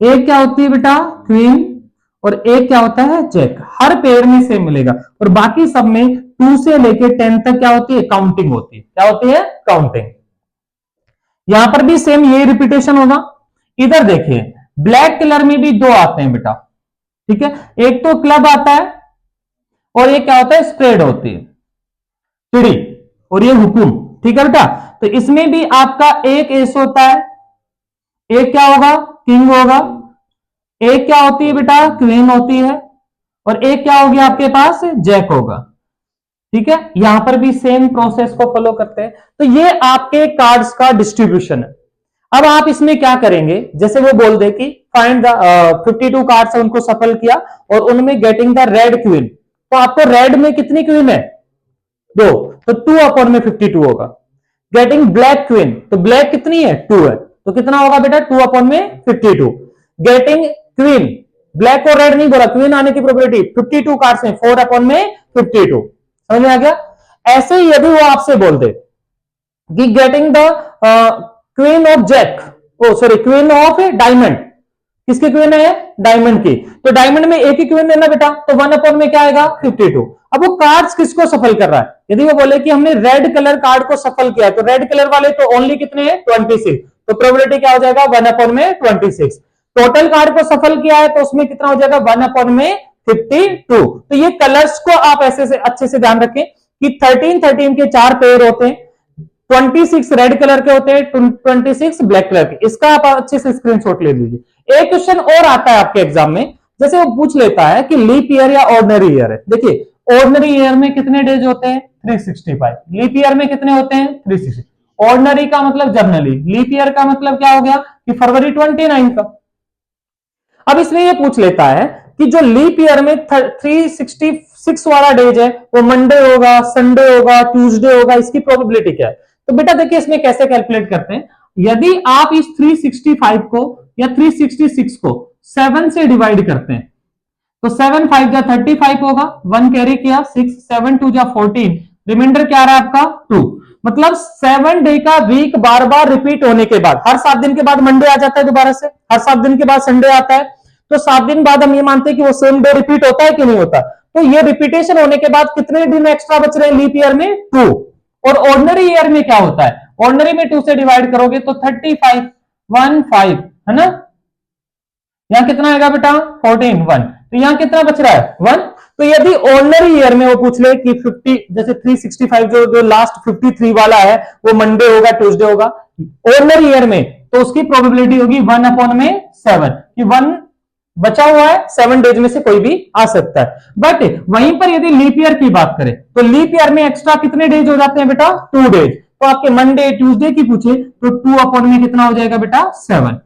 एक क्या होती है बेटा, क्वीन, और एक क्या होता है, जैक। हर पेयर में सेम मिलेगा। और बाकी सब में 2 से लेके 10 तक क्या होती है, काउंटिंग होती है। क्या होती है, काउंटिंग। यहां पर भी सेम ये रिपीटेशन होगा। इधर देखिए, ब्लैक कलर में भी दो आते हैं बेटा, ठीक है। एक तो क्लब आता है और एक क्या होता है, स्प्रेड होती है, चिड़ी, और ये हुकुम, ठीक है बेटा। तो इसमें भी आपका एक एस होता है, एक क्या होगा, किंग होगा, एक क्या होती है बेटा, क्वीन होती है, और एक क्या होगी आपके पास, जैक होगा, ठीक है। यहां पर भी सेम प्रोसेस को फॉलो करते हैं। तो ये आपके कार्ड्स का डिस्ट्रीब्यूशन है। अब आप इसमें क्या करेंगे, जैसे वो बोल दे कि फाइंड द 52 कार्ड्स है, उनको सफल किया और उनमें गेटिंग द रेड क्वीन। तो आपको रेड में कितनी क्वीन है, 2, तो 2 अपॉन में 52 होगा। गेटिंग ब्लैक क्वीन, तो ब्लैक कितनी है, 2 है, तो कितना होगा बेटा, 2 अपॉन में 52। गेटिंग क्वीन, ब्लैक और रेड नहीं बोला, क्वीन आने की प्रोबेबिलिटी 52 कार्ड्स में 4 अपॉन में 52। समझ में आ गया। ऐसे ही यदि वो आपसे बोल दे कि getting the queen of jack, oh sorry, queen of diamond, किसकी क्वीन है, डायमंड की, तो डायमंड में एक ही क्वीन है ना बेटा, तो 1 अपॉन में क्या आएगा, 52। अब वो कार्ड्स किसको सफल कर रहा है, यदि वो बोले कि हमने रेड कलर कार्ड को सफल किया, तो रेड कलर वाले तो ओनली कितने हैं, 26, तो प्रोबेबिलिटी क्या हो जाएगा, 1 अपॉन में 26। टोटल कार्ड को सफल किया है तो उसमें कितना हो जाएगा, 1 अपॉन में 52। तो ये कलर्स को आप ऐसे से अच्छे से ध्यान रखें कि 13 के 4 पेयर होते हैं, 26 रेड कलर के होते हैं, 26 ब्लैक कलर के। इसका आप अच्छे से स्क्रीनशॉट ले लीजिए। एक क्वेश्चन और आता है आपके एग्जाम में, जैसे वो पूछ लेता है कि लीप ईयर या ऑर्डिनरी ईयर है। देखिए, ऑर्डिनरी ईयर में कितने डेज होते हैं, 365। लीप ईयर में कितने होते हैं, 360। ऑर्डिनरी का मतलब जनरली, लीप ईयर का मतलब क्या हो गया कि फरवरी 29 का। अब इसमें ये पूछ लेता है कि जो लीप ईयर में 366 वाला डेज है, वो मंडे होगा, संडे होगा, ट्यूसडे होगा, इसकी प्रोबेबिलिटी क्या है। तो बेटा देखिए, इसमें कैसे कैलकुलेट करते हैं। यदि आप इस 365 को या 366 को 7 से डिवाइड करते हैं, तो 7 5 जा 35 होगा, 1 कैरी किया, 6 7 2 जा 14, रिमाइंडर क्या रहा आपका, 2। मतलब 7 डे का वीक बार बार रिपीट होने के बाद, हर 7 दिन के बाद मंडे आ जाता है दोबारा से, हर 7 दिन के बाद संडे आता है, तो 7 दिन बाद हम ये मानते हैं कि वो सेम डे रिपीट होता है कि नहीं होता। तो ये रिपीटेशन होने के बाद कितने दिन एक्स्ट्रा बच रहे हैं लीप ईयर में, 2। और ऑर्डिनरी ईयर में क्या होता है, ऑर्डिनरी में 2 से डिवाइड करोगे तो 35 1 5, है ना। यहां कितना आएगा बेटा, 14 1, तो यहां कितना बच रहा है, 1। तो यदि ऑर्डिनरी ईयर में वो पूछ ले कि 50, जैसे 365 जो लास्ट 53 वाला है वो मंडे होगा, ट्यूसडे होगा, ऑर्डिनरी ईयर में, तो उसकी प्रोबेबिलिटी होगी 1 अपॉन में 7, कि 1 बचा हुआ है, 7 डेज में से कोई भी आ सकता है। बट वहीं पर यदि लीप ईयर की बात करें, तो लीप ईयर में एक्स्ट्रा कितने डेज हो जाते हैं बेटा, 2 डेज। तो आपके मंडे ट्यूसडे की पूछे तो 2 अपॉन में कितना हो जाएगा बेटा, 7।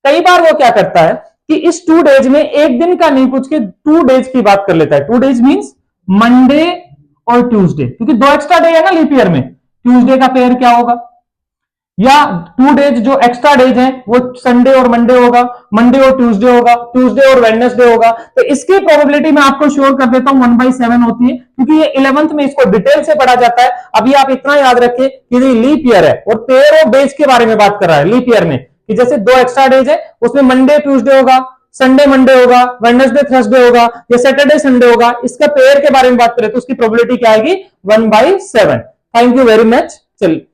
कई बार वो क्या करता है कि इस 2 डेज में एक दिन का नहीं पूछ के 2 डेज की बात कर लेता है। 2 डेज मींस मंडे और ट्यूसडे, क्योंकि 2 एक्स्ट्रा डे है ना लीप ईयर में। ट्यूसडे का पेयर क्या होगा, या 2 डेज जो एक्स्ट्रा डेज हैं वो संडे और मंडे होगा, मंडे और ट्यूसडे होगा, ट्यूसडे और वेडनेसडे होगा। तो इसकी प्रोबेबिलिटी मैं आपको श्योर कर देता हूं 1/7 होती है, क्योंकि ये 11th में इसको डिटेल से पढ़ा जाता है। अभी आप इतना याद रखिए कि ये लीप ईयर है और पेयर ऑफ डेज के बारे में बात कर रहा है लीप ईयर में, कि जैसे 2 एक्स्ट्रा डेज है उसमें मंडे ट्यूसडे होगा, संडे मंडे होगा, वेडनेसडे थर्सडे होगा या सैटरडे संडे होगा। इसका पेयर के बारे में बात करें तो उसकी प्रोबेबिलिटी क्या आएगी 1/7। Thank you very much. चलिए